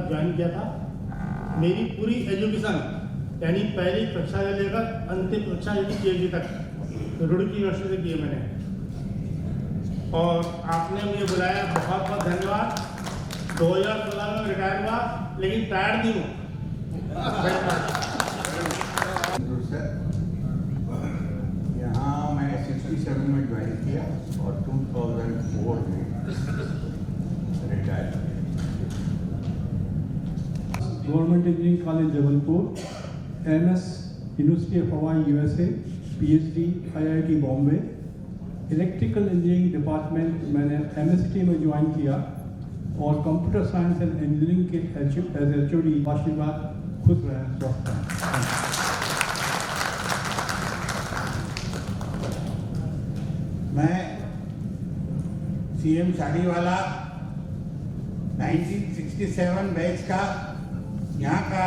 Join किया था। मेरी पूरी एजुकेशन यानी पहली कक्षा से लेकर अंतिम कक्षा PhD तक रुड़की यूनिवर्सिटी से की है मैंने। और आपने मुझे बुलाया, बहुत बहुत धन्यवाद। 2016 में रिटायर हुआ, लेकिन टायर्ड नहीं हूँ। यहाँ मैं 67 में ज्वाइन किया और 2004 में retire. Government engineering college Jabalpur, MS university of हवाई USA, PhD IIT Bombay. Electrical engineering department मैंने MSc में ज्वाइन किया और कंप्यूटर साइंस एंड इंजीनियरिंग के एज HOD आशीर्वाद खुश रहे स्वस्थ हैं। मैं CM शादीवाला 1967 बैच का यहाँ का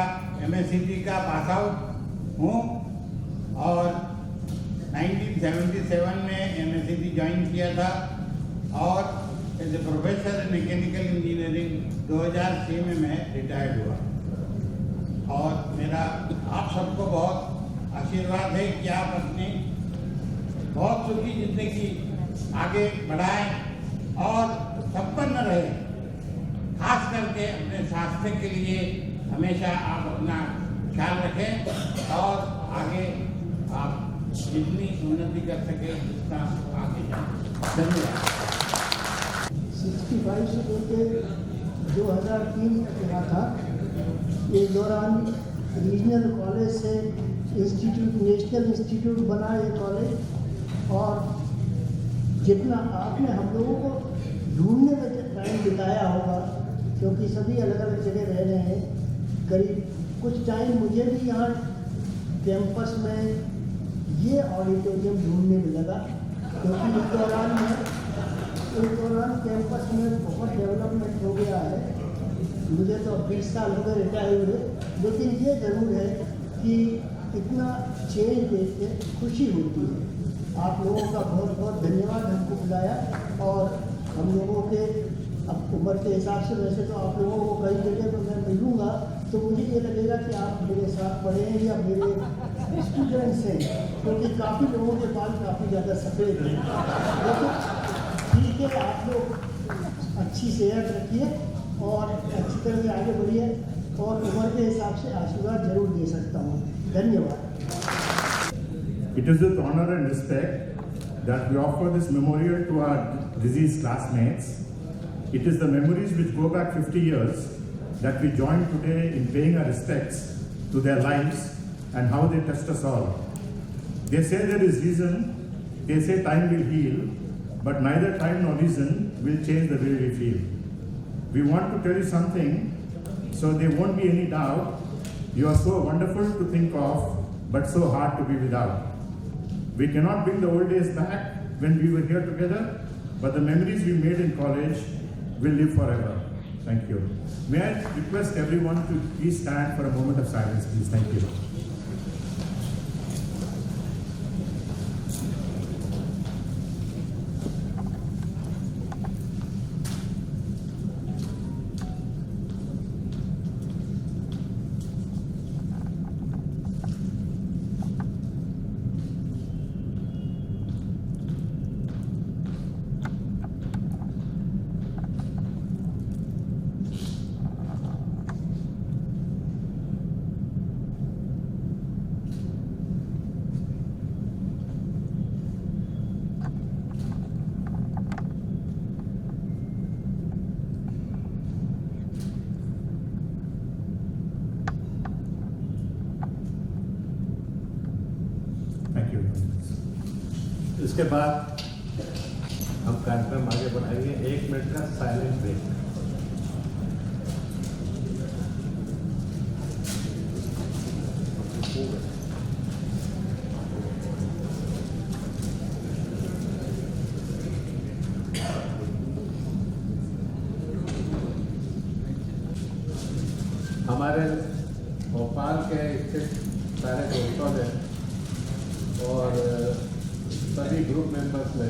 MSc का पास आउट हूँ और 1977 में MSc ज्वाइन किया था और as a professor mechanical engineering 2006 में मैं रिटायर्ड हुआ। और मेरा आप सबको बहुत आशीर्वाद है कि आप अपनी बहुत सुखी जिंदगी आगे बढ़ाएं और संपन्न रहे। खास करके अपने स्वास्थ्य के लिए हमेशा आप अपना ख्याल रखें और आगे आप जितनी उन्नति कर सके उतना आगे जाएं। धन्यवाद। 65 से लेकर 2003 तक रहा था। इस दौरान रीजनल कॉलेज से इंस्टीट्यूट, नेशनल इंस्टीट्यूट बना ये कॉलेज। और जितना आपने हम लोगों को ढूंढने में टाइम बिताया होगा, क्योंकि सभी अलग अलग जगह रह रहे हैं, करीब कुछ टाइम मुझे भी यहाँ कैंपस में ये ऑडिटोरियम ढूंढने में लगा, क्योंकि इस दौरान कैंपस में बहुत डेवलपमेंट हो गया है। मुझे तो 20 साल हो गए रिटायर हुए, लेकिन ये ज़रूर है कि इतना चेंज देख के खुशी होती है। आप लोगों का बहुत बहुत धन्यवाद हमको बुलाया। और हम लोगों के अब उम्र के हिसाब से वैसे तो आप लोगों को कई जगह पर मैं मिलूँगा तो मुझे ये लगेगा कि आप मेरे साथ पढ़े हैं या मेरे स्टूडेंट्स हैं, क्योंकि काफ़ी लोगों के बाल काफ़ी ज़्यादा सफ़ेद हैं। लेकिन ठीक है, आप लोग अच्छी सेहत रखिए और अच्छी तरह से आगे बढ़िए और उम्र के हिसाब से आशीर्वाद जरूर दे सकता हूँ। धन्यवाद। It is with honor and respect that we offer this memorial to our deceased classmates. It is the memories which go back 50 years that we join today in paying our respects to their lives and how they touched us all. They say there is reason, they say time will heal, but neither time nor reason will change the way we feel. We want to tell you something, so there won't be any doubt. You are so wonderful to think of, but so hard to be without. We cannot bring the old days back when we were here together, but the memories we made in college will live forever. Thank you. May I request everyone to please stand for a moment of silence, please. Thank you. इसके बाद हम कार्यक्रम आगे बढ़ाएंगे। 1 minute का silent break. हमारे भोपाल के स्थित सारे दोस्तों ने और सभी ग्रुप मेंबर्स ने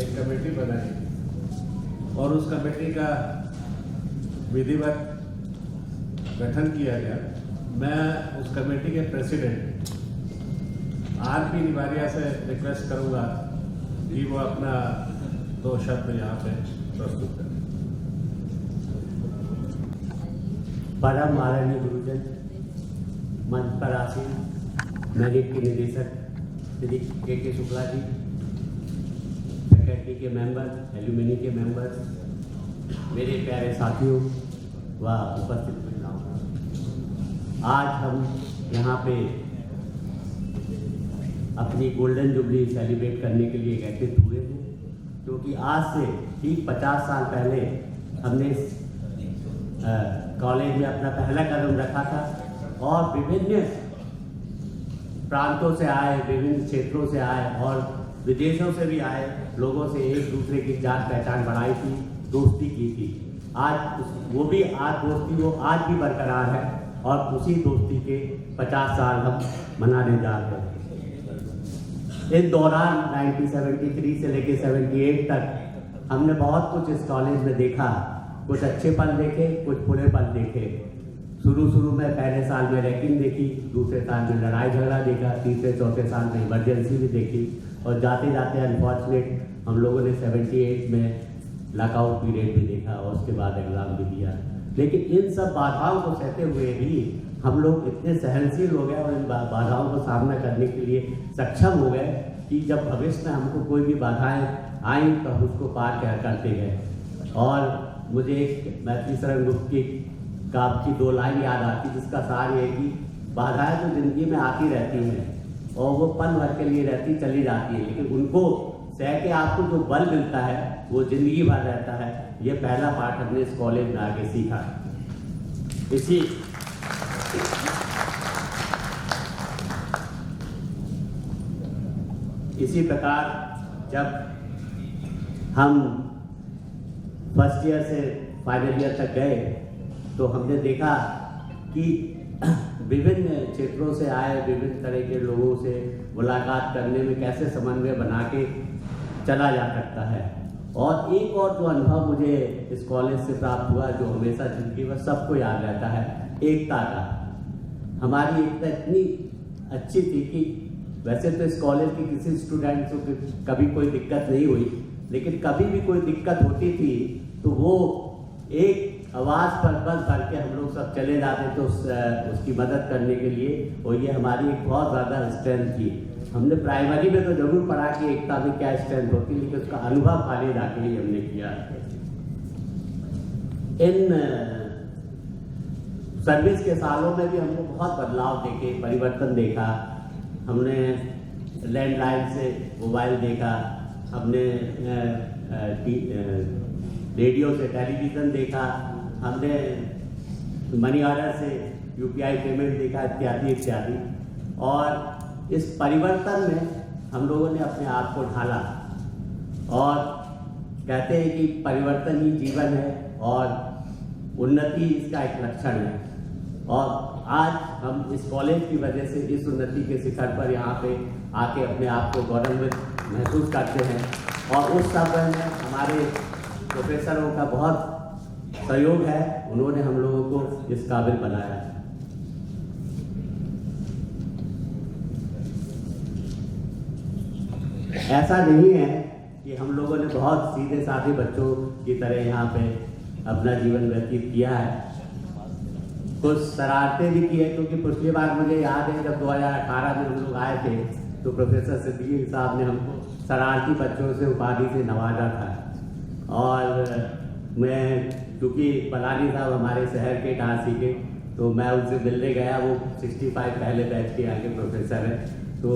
एक कमेटी बनाई और उस कमेटी का विधिवत गठन किया गया, मैं उस कमेटी के प्रेसिडेंट आर.पी. निवारिया से रिक्वेस्ट करूंगा कि वो अपना 2 शब्द यहाँ पे प्रस्तुत करें। परम आदरणीय गुरुजन, मंच पर आसीन मेरिट के निदेशक श्री के शुक्ला जी, फैकल्टी के मेंबर, एल्यूमिनी के मेंबर, मेरे प्यारे साथियों व उपस्थित महिलाओं, आज हम यहाँ पे अपनी गोल्डन जुबली सेलिब्रेट करने के लिए एकत्रित हुए हैं, क्योंकि आज से ठीक 50 साल पहले हमने कॉलेज में अपना पहला कदम रखा था और विभिन्न प्रांतों से आए, विभिन्न क्षेत्रों से आए और विदेशों से भी आए लोगों से एक दूसरे की जान पहचान बढ़ाई थी, दोस्ती की थी। आज वो दोस्ती आज भी बरकरार है और उसी दोस्ती के 50 साल हम मनाने जा रहे हैं। इस दौरान 1973 से लेकर 78 तक हमने बहुत कुछ इस कॉलेज में देखा, कुछ अच्छे पल देखे, कुछ बुरे पल देखे। शुरू में पहले साल में रैगिंग देखी, दूसरे साल में लड़ाई झगड़ा देखा, तीसरे चौथे साल में इमरजेंसी भी देखी और जाते जाते अनफॉर्चुनेट हम लोगों ने 78 में लॉकआउट पीरियड भी देखा और उसके बाद एग्ज़ाम भी दिया। लेकिन इन सब बाधाओं को सहते हुए भी हम लोग इतने सहनशील हो गए और इन बाधाओं को सामना करने के लिए सक्षम हो गए कि जब भविष्य में हमको कोई भी बाधाएं आई तो हम उसको पार करते गए। और मुझे एक मैथिली शरण गुप्त की 2 लाइन याद आती, जिसका सार ये है कि बाधाएं तो जिंदगी में आती रहती हैं और वो पल भर के लिए रहती चली जाती है, लेकिन उनको सह के आपको जो बल मिलता है वो जिंदगी भर रहता है। ये पहला पाठ हमने इस कॉलेज में आगे सीखा। इसी प्रकार जब हम फर्स्ट ईयर से फाइनल ईयर तक गए तो हमने देखा कि विभिन्न क्षेत्रों से आए विभिन्न तरह के लोगों से मुलाकात करने में कैसे समन्वय बना के चला जा सकता है। और एक और जो अनुभव मुझे इस कॉलेज से प्राप्त हुआ, जो हमेशा जिंदगी में सबको याद रहता है, एकता का। हमारी एकता इतनी अच्छी थी कि वैसे तो इस कॉलेज के किसी स्टूडेंट को कभी कोई दिक्कत नहीं हुई, लेकिन कभी भी कोई दिक्कत होती थी तो वो एक आवाज़ पर बस भर के हम लोग सब चले जाते तो उसकी मदद करने के लिए, और ये हमारी एक बहुत ज़्यादा स्ट्रेंथ थी। हमने प्राइमरी में तो जरूर पढ़ा कि एकता में क्या स्ट्रेंथ होती, लेकिन उसका अनुभव खाली जाके ही हमने किया। इन सर्विस के सालों में भी हमने बहुत बदलाव देखे, परिवर्तन देखा। हमने लैंडलाइन से मोबाइल देखा, हमने रेडियो से टेलीविज़न देखा, हमने मनी ऑर्डर से यूपीआई पेमेंट देखा, इत्यादि इत्यादि। और इस परिवर्तन में हम लोगों ने अपने आप को ढाला और कहते हैं कि परिवर्तन ही जीवन है और उन्नति इसका एक लक्षण है। और आज हम इस कॉलेज की वजह से इस उन्नति के शिखर पर यहाँ पे आके अपने आप को गौरवान्वित महसूस करते हैं। और उस समय में हमारे प्रोफेसरों का बहुत सहयोग है, उन्होंने हम लोगों को इस काबिल बनाया। ऐसा नहीं है कि हम लोगों ने बहुत सीधे साधे बच्चों की तरह यहाँ पे अपना जीवन व्यतीत किया है, कुछ शरारतें भी की है। क्योंकि पिछली बार मुझे याद है जब 2018 में हम लोग आए थे तो प्रोफेसर सिद्दीकी साहब ने हमको शरारती बच्चों से उपाधि से नवाजा था। और मैं चूँकि पलानी साहब हमारे शहर के टासी के, तो मैं उनसे मिलने गया। वो 65 पहले बैच के आगे प्रोफेसर है। तो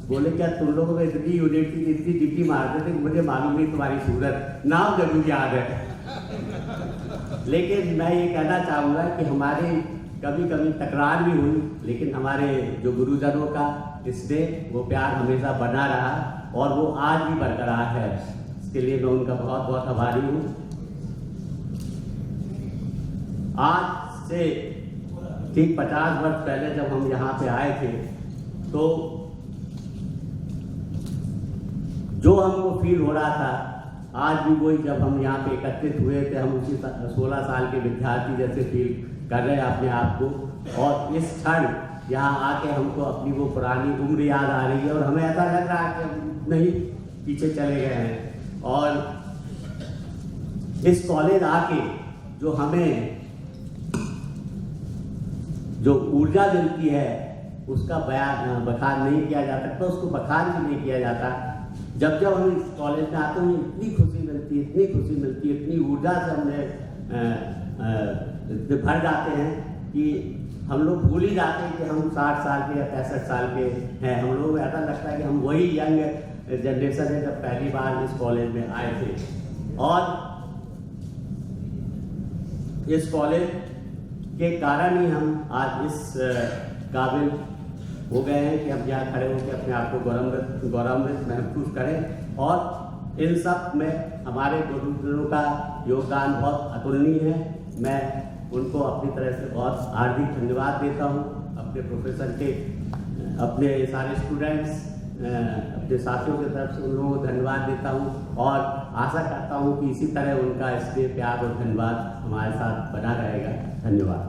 बोले क्या तुम लोगों में इतनी यूनिट की इतनी डिप्टी मारते थे, मुझे मालूम नहीं तुम्हारी सूरत, नाम जरूर याद है। लेकिन मैं ये कहना चाहूँगा कि हमारे कभी कभी तकरार भी हुई, लेकिन हमारे जो गुरुजनों का स्नेह वो प्यार हमेशा बना रहा और वो आज भी बरकरार है। इसके लिए मैं उनका बहुत बहुत आभारी हूँ। आज से ठीक 50 वर्ष पहले जब हम यहाँ पे आए थे तो जो हमको फील हो रहा था आज भी वही, जब हम यहाँ पे एकत्रित हुए थे हम उसी 16 साल के विद्यार्थी जैसे फील कर रहे हैं अपने आप को। और इस क्षण यहाँ आके हमको अपनी वो पुरानी उम्र याद आ रही है और हमें ऐसा लग रहा है कि हम नहीं पीछे चले गए हैं। और इस कॉलेज आके जो हमें जो ऊर्जा मिलती है उसका बखान नहीं किया जा सकता, उसको बखान भी नहीं किया जाता। जब जब हम इस कॉलेज में आते हैं इतनी खुशी मिलती है, इतनी खुशी मिलती है, इतनी ऊर्जा से हमने भर जाते हैं कि हम लोग भूल ही जाते हैं कि हम 60 साल के या 65 साल के हैं। हम लोग ऐसा लगता है कि हम वही यंग जनरेशन है जब पहली बार इस कॉलेज में आए थे। और इस कॉलेज के कारण ही हम आज इस काबिल हो गए हैं कि हम यहाँ खड़े होकर अपने आप को गौरवान्वित महसूस करें। और इन सब में हमारे गुरुजनों का योगदान बहुत अतुलनीय है। मैं उनको अपनी तरह से बहुत हार्दिक धन्यवाद देता हूँ, अपने प्रोफेसर के, अपने सारे स्टूडेंट्स, अपने साथियों की तरफ से उन लोगों को धन्यवाद देता हूँ। और आशा करता हूँ कि इसी तरह उनका इसलिए प्यार और धन्यवाद हमारे साथ बना रहेगा। धन्यवाद।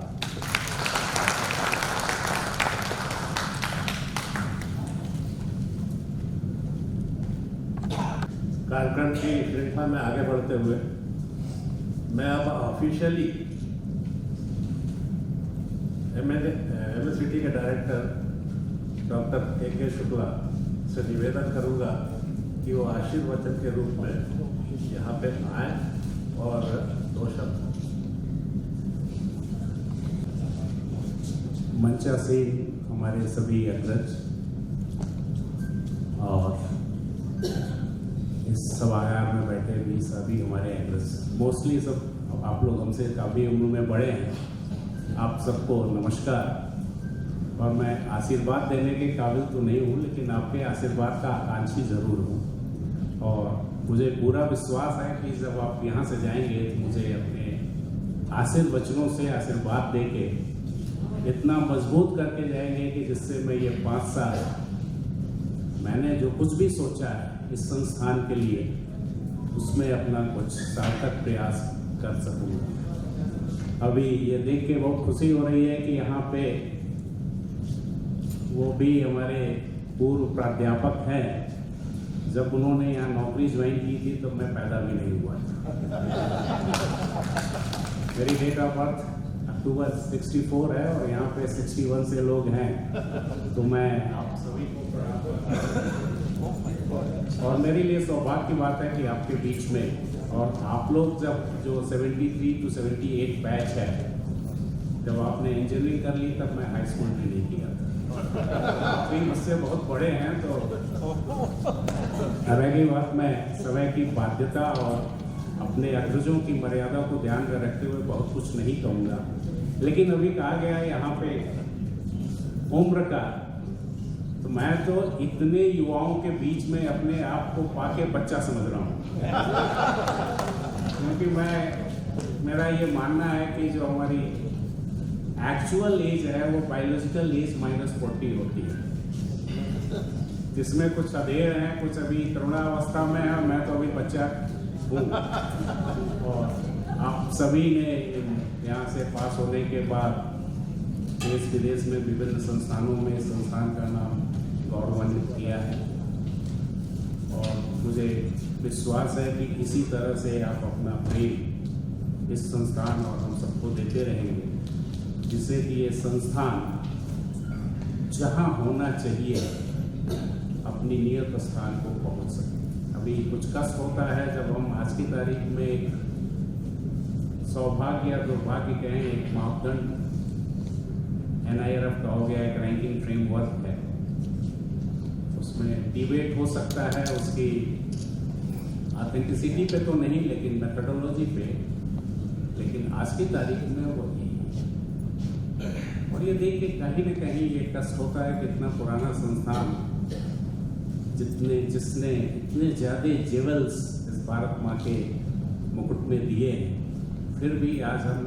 कार्यक्रम की श्रृंखला में आगे बढ़ते हुए मैं अब ऑफिशियली MSCT के डायरेक्टर डॉक्टर A.K. शुक्ला से निवेदन करूंगा कि वो आशीर्वचन के रूप में यहाँ पे आए और 2 शब्द। मंचासीन हमारे सभी अग्रज और इस सभागार में बैठे भी सभी हमारे अग्रज, मोस्टली सब आप लोग हमसे काफ़ी उम्र में बड़े हैं, आप सबको नमस्कार। और मैं आशीर्वाद देने के काबिल तो नहीं हूँ, लेकिन आपके आशीर्वाद का आकांक्षी ज़रूर हूँ। और मुझे पूरा विश्वास है कि जब आप यहाँ से जाएंगे तो मुझे अपने आशीर्वचनों से आशीर्वाद दे के इतना मजबूत करके जाएंगे कि जिससे मैं ये 5 साल मैंने जो कुछ भी सोचा है इस संस्थान के लिए उसमें अपना कुछ सार्थक प्रयास कर सकूँगा। अभी ये देख के बहुत खुशी हो रही है कि यहाँ पे वो भी हमारे पूर्व प्राध्यापक हैं। जब उन्होंने यहाँ नौकरी ज्वाइन की थी तो मैं पैदा भी नहीं हुआ था। मेरी डेट ऑफ बर्थ अक्टूबर 64 है और यहाँ पे 61 से लोग हैं, तो मैं आप सभी को और मेरे लिए सौभाग्य की बात है कि आपके बीच में, और आप लोग जब जो 73 to 78 बैच है, जब आपने इंजीनियरिंग कर ली तब मैं हाई स्कूल भी नहीं किया था। आप भी मुझसे बहुत बड़े हैं, तो रह गई बात, मैं समय की बाध्यता और अपने अग्रजों की मर्यादा को ध्यान में रखते हुए बहुत कुछ नहीं कहूँगा। लेकिन अभी कहा गया है यहाँ पे उम्र का, तो मैं तो इतने युवाओं के बीच में अपने आप को पाके बच्चा समझ रहा हूँ। क्योंकि मेरा ये मानना है कि जो हमारी एक्चुअल एज है वो बायोलॉजिकल एज -40 होती है, जिसमें कुछ अधेड़ हैं, कुछ अभी तरुणावस्था में है। मैं तो अभी बच्चा हूँ। और आप सभी ने यहाँ से पास होने के बाद देश विदेश में विभिन्न संस्थानों में संस्थान का नाम गौरवान्वित किया है, और मुझे विश्वास है कि इसी तरह से आप अपना प्रेम इस संस्थान और हम सबको देते रहेंगे, जिससे कि ये संस्थान जहाँ होना चाहिए अपनी नियत स्थान को पहुँच सके। अभी कुछ कष्ट होता है जब हम आज की तारीख में एक सौभाग्य या दुर्भाग्य कहें, एक मापदंड NIRF का हो गया, एक रैंकिंग फ्रेमवर्क है, उसमें डिबेट हो सकता है उसकी ऑथेंटिसिटी पे तो नहीं, लेकिन मेथडोलॉजी पे। लेकिन आज की तारीख में वो नहीं है। और ये देख के कहीं न कहीं ये कष्ट होता है कि इतना पुराना संस्थान जिसने इतने ज़्यादा जेवल्स इस भारत माँ के मुकुट में दिए, फिर भी आज हम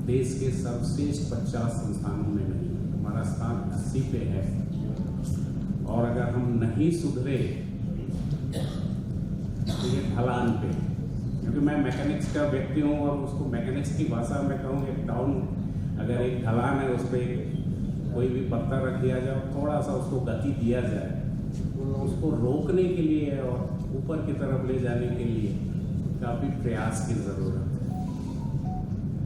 देश के सर्वश्रेष्ठ 50 संस्थानों में नहीं, हमारा स्थान 80 पे है। और अगर हम नहीं सुधरे तो ये ढलान पे, क्योंकि मैं मैकेनिक्स का व्यक्ति हूँ और उसको मैकेनिक्स की भाषा में कहूँ, एक अगर एक ढलान है उस पर कोई भी पत्थर रख दिया जाए, थोड़ा सा उसको गति दिया जाए, उसको रोकने के लिए और ऊपर की तरफ ले जाने के लिए काफ़ी प्रयास की ज़रूरत है,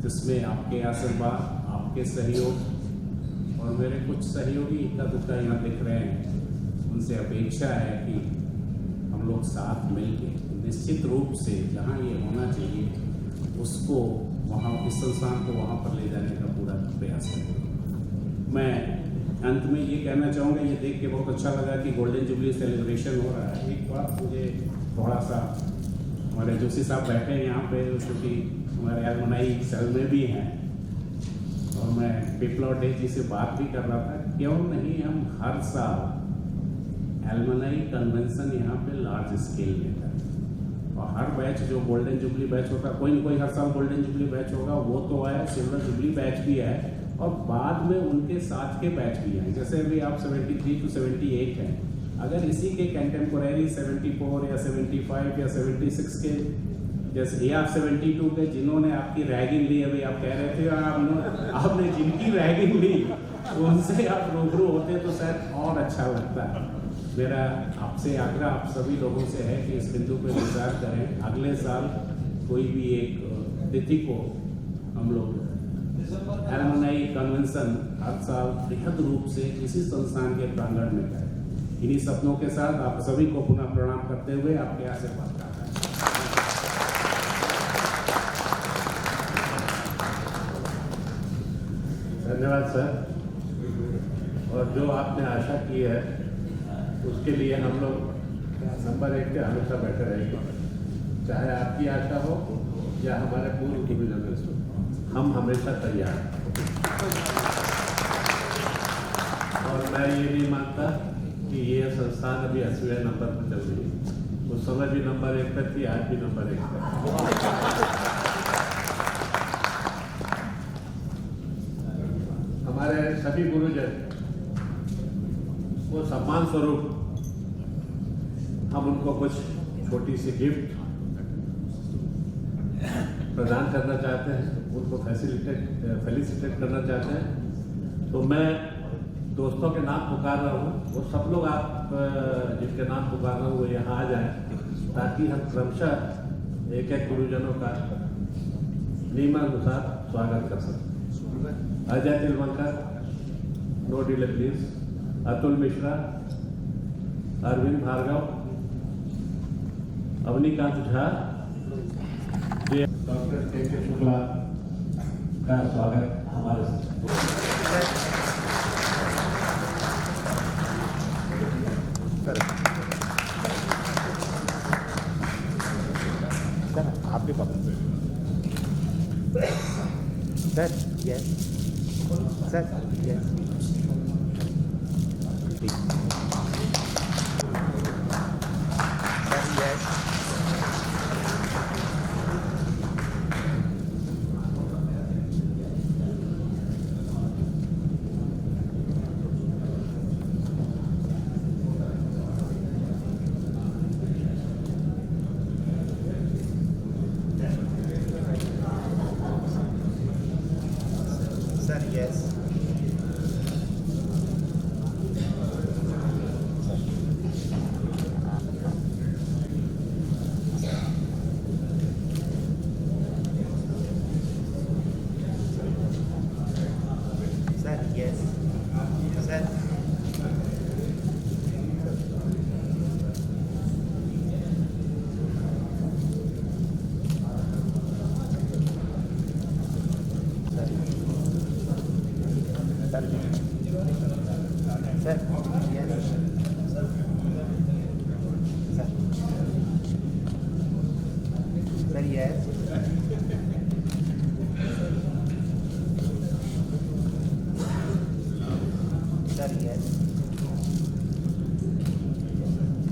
जिसमें आपके आशीर्वाद, आपके सहयोग और मेरे कुछ सहयोगी इक्का दुक्का यहाँ दिख रहे हैं, उनसे अपेक्षा है कि हम लोग साथ मिलके निश्चित रूप से जहाँ ये होना चाहिए उसको वहाँ, इस संस्थान को वहाँ पर ले जाने का पूरा प्रयास करें। मैं अंत में ये कहना चाहूँगा, ये देख के बहुत अच्छा लगा कि गोल्डन जुबली सेलिब्रेशन हो रहा है। एक बात मुझे थोड़ा सा, हमारे जोशी साहब बैठे हैं यहाँ पे, क्योंकि हमारे एलुमनाई सेल में भी हैं, और मैं पिपलॉ डे जी से बात भी कर रहा था, क्यों नहीं हम हर साल एलुमनाई कन्वेंशन यहाँ पे लार्ज स्केल में करें, और हर बैच जो गोल्डन जुबली बैच होता है, कोई न कोई हर साल गोल्डन जुबली बैच होगा, वो तो है, सिल्वर जुबली बैच भी है, और बाद में उनके साथ के बैच भी हैं। जैसे अभी आप 73 to 78 हैं, अगर इसी के कंटेम्पोरेरी 74 या 75 या 76 के, जैसे या 72 के जिन्होंने आपकी रैगिंग ली, अभी आप कह रहे थे आपने जिनकी रैगिंग ली उनसे आप रूबरू होते तो शायद और अच्छा लगता है। मेरा आपसे आग्रह आप सभी लोगों से है कि इस बिंदु पर विचार करें, अगले साल कोई भी एक तिथि को हम लोग एलुमनाई कन्वेंशन हर साल बृहद रूप से इसी संस्थान के प्रांगण में करें। इन्हीं सपनों के साथ आप सभी को पुनः प्रणाम करते हुए आपके आशीर्वाद चाहता है। धन्यवाद सर। और जो आपने आशा की है उसके लिए हम लोग नंबर 1 पे हमेशा बैठे रहेंगे, चाहे आपकी आशा हो या हमारे पूर्व गुरुजनों, हम हमेशा तैयार हैं। और मैं ये नहीं मानता कि ये संस्थान अभी 80वें नंबर पर चल रही है, उस समय भी नंबर 1 पर थी, आज भी नंबर 1 पर। हमारे सभी गुरुजन वो सम्मान स्वरूप हम उनको कुछ छोटी सी गिफ्ट प्रदान करना चाहते हैं, उनको फेलिसिटेट करना चाहते हैं। तो मैं दोस्तों के नाम पुकार रहा हूँ, वो सब लोग आप जिनके नाम पुकार रहा हूँ वो यहाँ आ जाएं, ताकि हम क्रमशः एक एक गुरुजनों का नियमानुसार स्वागत कर सकें। Ajay Tilwankar, no delay please, Atul Mishra, Arvind Bhargav, Avanikant Jha, doctor K Shukla का स्वागत हमारे आप भी sir, yes sir, yes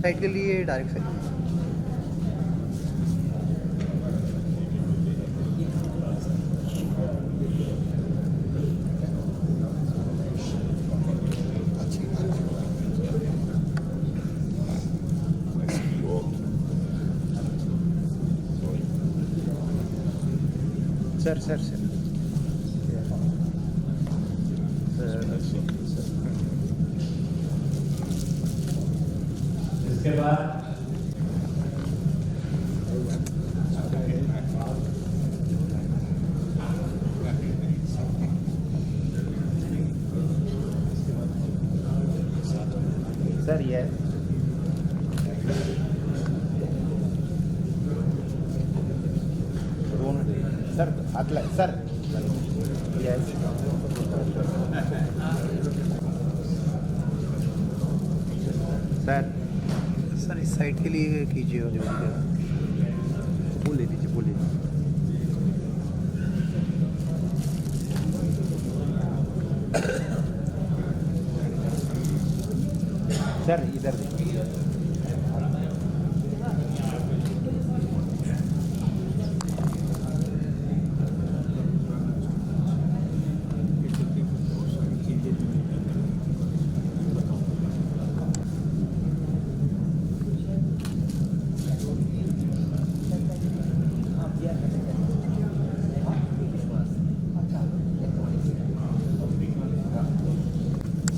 side के लिए direct side. Sir sir sir धन्यवाद। सर यस सर अगला सर यस सर इस साइड के लिए कीजिए जो बोले दीजिए बोले सर इधर देखिए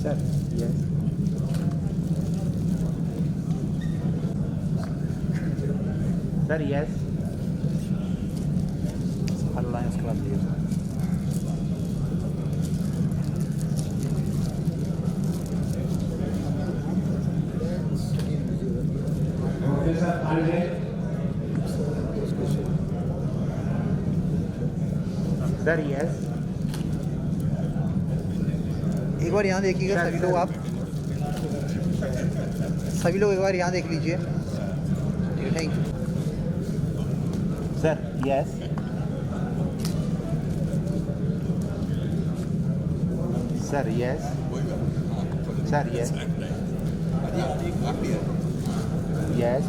सर यस सर यस अल्लाह उसके बाद दिए प्रोफेसर पांडे, सर यस एक बार यहाँ देखिएगा सभी लोग, आप सभी लोग एक बार यहाँ देख लीजिए। ठीक है, thank you sir yes sir yes sir yes yes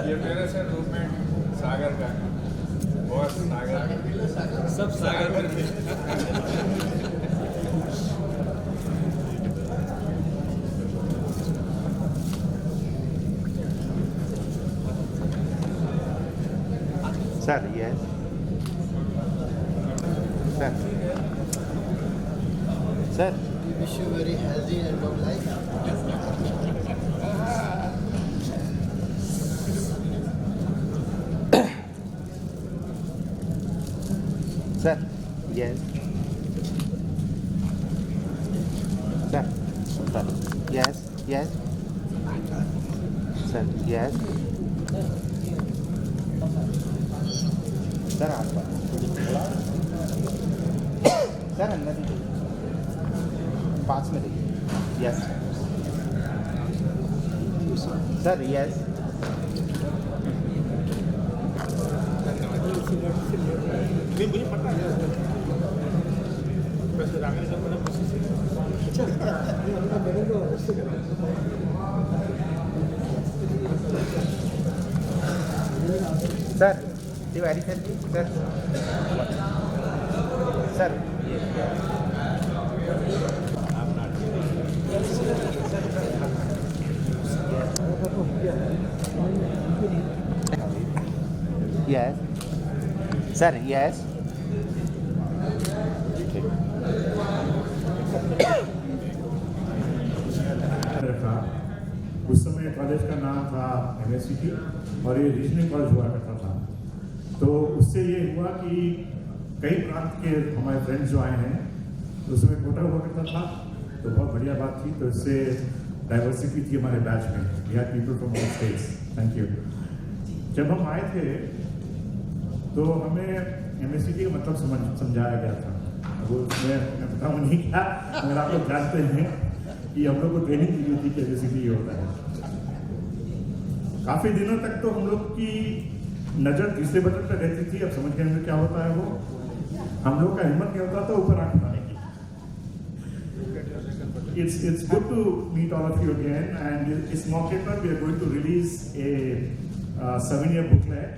ये मेरे से रूममेट सागर का बॉस सागर सब सागर करके sir yes sir sir wish you very healthy and long life. Sir yes sir sir yes yes sir yes sir आप sir अंदर ही देखिए, पास में देखिए यस सर यस मुझे पता है वैसे रागनी का बड़ा कोशिश sir Tiwari sir ji sir sir yes sir yes रखा। उस समय कॉलेज का नाम था MSCT और ये रीजनल कॉलेज हुआ करता था। तो उससे ये हुआ कि कई प्रांत के हमारे फ्रेंड्स जो आए हैं उसमें कोटा हुआ करता था, तो बहुत बढ़िया बात थी। तो इससे डाइवर्सिटी थी हमारे बैच में, we had people from all states. Thank you. जब हम आए थे तो हमें MSCT का मतलब समझाया गया था। वो मैं बताऊँ नहीं क्या, मगर आप लोग जानते हैं कि हम लोग को ट्रेनिंग दी हुई थी कि MSCT ये होता है। काफ़ी दिनों तक तो हम लोग की नज़र तीसरे बटन पर रहती थी। अब समझ गए क्या होता है वो। हम लोग का हिम्मत क्या होता था ऊपर आंख उठाने की। It's good to meet all of you again, and इस मौके पर we are going to release a souvenir booklet.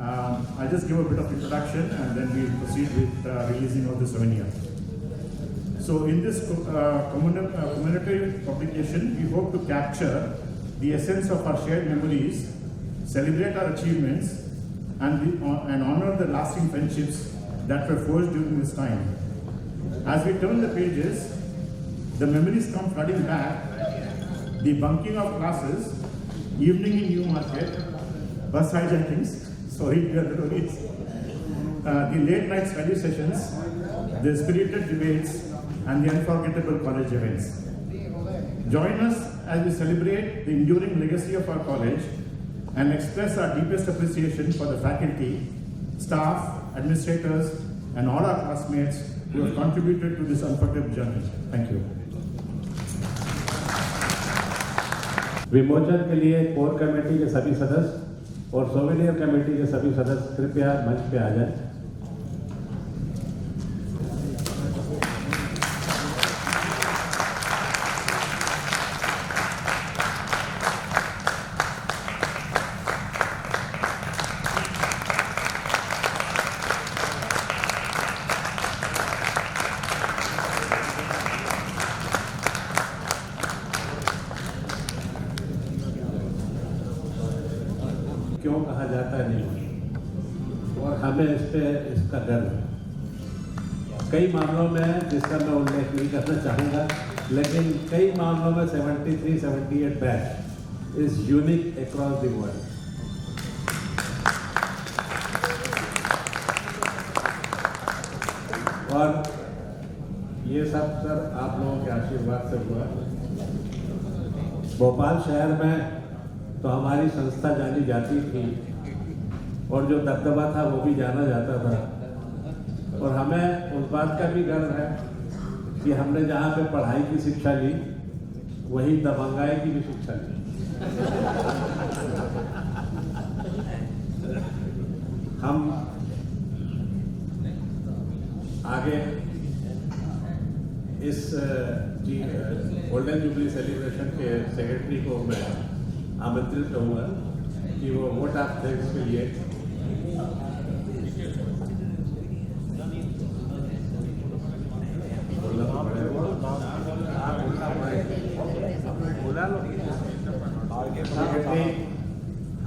I'll just give a bit of introduction and then we'll proceed with releasing of the souvenir. So in this commemorative publication, we hope to capture the essence of our shared memories, celebrate our achievements, and honor the lasting friendships that were forged during this time. As we turn the pages, the memories come flooding back. The bunking of classes, evening in Newmarket, bus hijackings, sorry, the late night study sessions, the spirited debates, and the unforgettable college events. Join us as we celebrate the enduring legacy of our college and express our deepest appreciation for the faculty, staff, administrators, and all our classmates who have contributed to this unforgettable journey. Thank you. विमोचन के लिए core committee के सभी सदस्य और souvenir committee के सभी सदस्य कृपया मंच पे आ जाएं। क्यों कहा जाता नहीं और हमें इस पे इसका गर्व है। कई मामलों में जिसका मैं उल्लेख नहीं करना चाहूँगा, लेकिन कई मामलों में 73-78 batch is unique across the world. और ये सब सर आप लोगों के आशीर्वाद से हुआ। भोपाल शहर में तो हमारी संस्था जानी जाती थी और जो दबदबा था वो भी जाना जाता था, और हमें उस बात का भी गर्व है कि हमने जहाँ पे पढ़ाई की शिक्षा ली वही दबंगाई की भी शिक्षा ली। हम आगे इस गोल्डन जुबली सेलिब्रेशन के सेक्रेटरी को मैं आमंत्रित करूँगा कि वो वोट ऑफ थैंक्स के लिए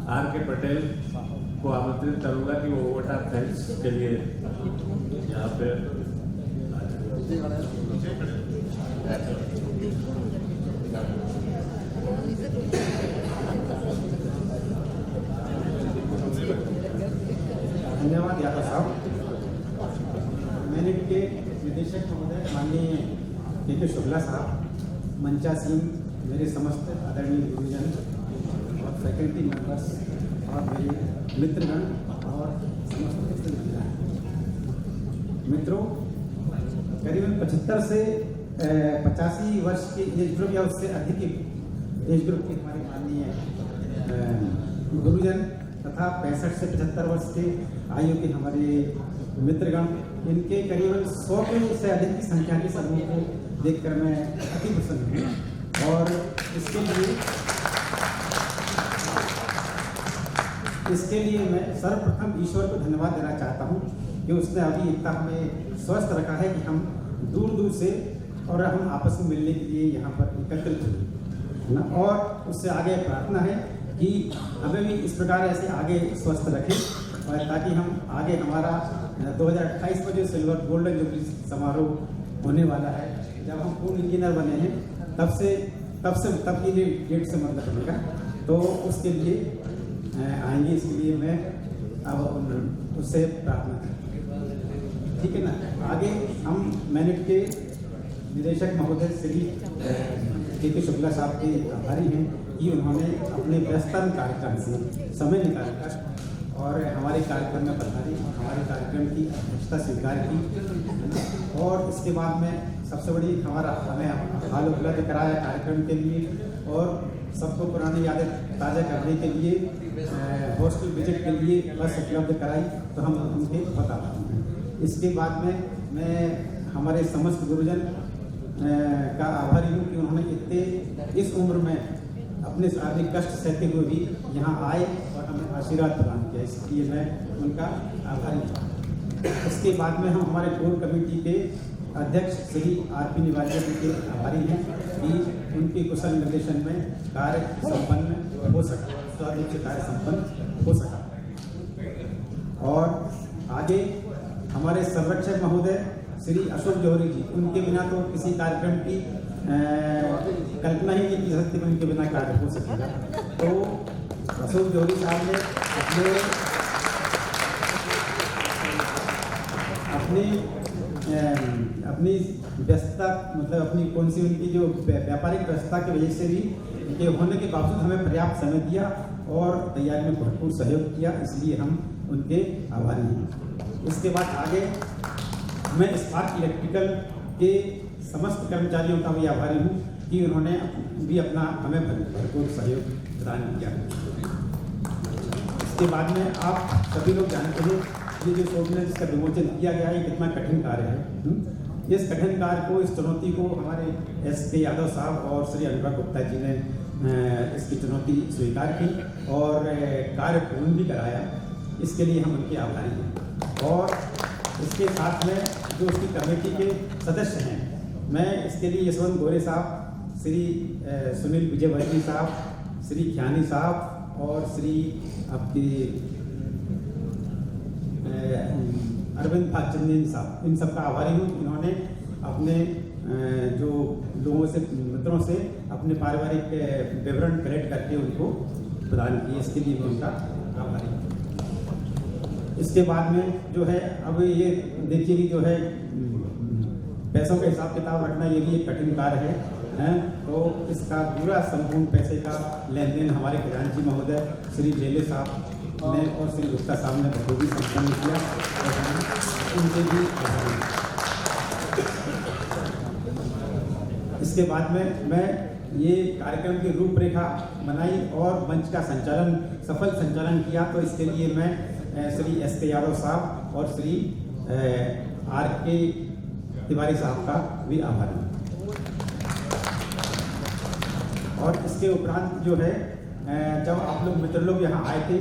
आर के पटेल को आमंत्रित करूँगा कि वो वोट ऑफ थैंक्स के लिए यहाँ पे धन्यवाद यादव साहब। मैंने के निदेशक महोदय माननीय के शुक्ला साहब, मंचासीन, मेरे समस्त आदरणीय गुरुजन और फैकल्टी मेंबर्स और मेरे मित्रगण और समस्त मित्रों, करीबन 75 से 85 वर्ष के एज ग्रुप या उससे अधिक एज ग्रुप के हमारे माननीय गुरुजन तथा 65 से 75 वर्ष के आयु के हमारे मित्रगण, इनके करीबन 100 से अधिक की संख्या के समूह को देखकर मैं अति प्रसन्न हूँ। और इसके लिए मैं सर्वप्रथम ईश्वर को धन्यवाद देना चाहता हूँ कि उसने अभी इतना हमें स्वस्थ रखा है कि हम दूर दूर से और हम आपस में मिलने के लिए यहाँ पर एकत्रित हुए, और उससे आगे प्रार्थना है कि हमें भी इस प्रकार ऐसे आगे स्वस्थ रखें, और ताकि हम आगे हमारा 2028 में जो सिल्वर गोल्डन जुबली समारोह होने वाला है, जब हम पूर्ण इंजीनियर बने हैं, तब की डेट से मतलब बनेगा, तो उसके लिए आएंगे। इसलिए मैं अब उससे प्रार्थना करूँ, ठीक है ना। आगे हम मैनेट के निदेशक महोदय श्री के शुक्ला साहब के आभारी हैं कि उन्होंने अपने व्यस्ततम कार्यक्रम से समय निकालकर और हमारे कार्यक्रम में पधारे, हमारे कार्यक्रम की अध्यक्षता स्वीकार की, और इसके बाद में सबसे बड़ी हमें हाल उपलब्ध कराया कार्यक्रम के लिए, और सबको पुरानी यादें ताज़ा करने के लिए हॉस्टल विजिट के लिए बस उपलब्ध कराई, तो हम उनके बता रहे हैं। इसके बाद में मैं हमारे समस्त गुरुजन का आभारी हूँ कि उन्होंने इस उम्र में अपने शारीरिक कष्ट सहते हुए भी यहाँ आए और हमें आशीर्वाद प्रदान किया, इसलिए मैं उनका आभारी हूँ। इसके बाद में हम हमारे कोर कमेटी के अध्यक्ष श्री आर.पी. निवारिया जी के आभारी हैं कि उनके कुशल निर्देशन में कार्य संपन्न हो सका, स्वरूप से कार्य संपन्न हो सका। और आगे हमारे संरक्षक महोदय श्री अशोक जौहरी जी, उनके बिना तो किसी कार्यक्रम की कल्पना ही नहीं की सकती, उनके बिना कार्य हो सकेगा। तो अशोक जौहरी साहब ने अपनी व्यस्तता, मतलब अपनी कौन सी उनकी जो व्यापारिक व्यस्तता की वजह से भी के होने के बावजूद हमें पर्याप्त समय दिया और तैयारी में भरपूर सहयोग किया, इसलिए हम उनके आभारी हैं। इसके बाद आगे मैं स्पार्क इलेक्ट्रिकल के समस्त कर्मचारियों का भी आभारी हूँ कि उन्होंने भी अपना हमें भरपूर सहयोग प्रदान किया। इसके बाद में आप सभी लोग जानते हैं ये जो शोभना जिसका विमोचन किया गया है, कितना कठिन कार्य है। इस कठिन कार्य को, इस चुनौती को हमारे एस.के. यादव साहब और श्री अनुराग गुप्ता जी ने इसकी चुनौती स्वीकार की और कार्य पूर्ण भी कराया। इसके लिए हम उनके आभारी हैं। और इसके साथ में जो उसकी कमेटी के सदस्य हैं, मैं इसके लिए यशवंत गोरे साहब, श्री सुनील विजयवर्गीय साहब, श्री ख्यानी साहब और श्री आपकी अरविंद भागचंदनी साहब, इन सबका आभारी हूँ। इन्होंने अपने जो लोगों से, मित्रों से अपने पारिवारिक विवरण कलेक्ट करके उनको प्रदान किए, इसके लिए मैं उनका आभारी हूँ। इसके बाद में जो है, अब ये देखिए कि जो है पैसों का हिसाब किताब रखना, ये भी एक कठिन कार्य है। तो इसका पूरा संपूर्ण पैसे का लेन देन हमारे खजांची महोदय श्री लेले साहब ने और श्री गुप्ता साहब ने बखूबी संपन्न किया, उनके भी आभारी हूं। इसके बाद में मैं ये कार्यक्रम की रूपरेखा बनाई और मंच का संचालन, सफल संचालन किया। तो इसके लिए मैं श्री एस.के. यादव साहब और श्री आर.के. तिवारी साहब का भी आभारी हूँ। और इसके उपरांत जो है, जब आप लोग मित्र लोग यहाँ आए थे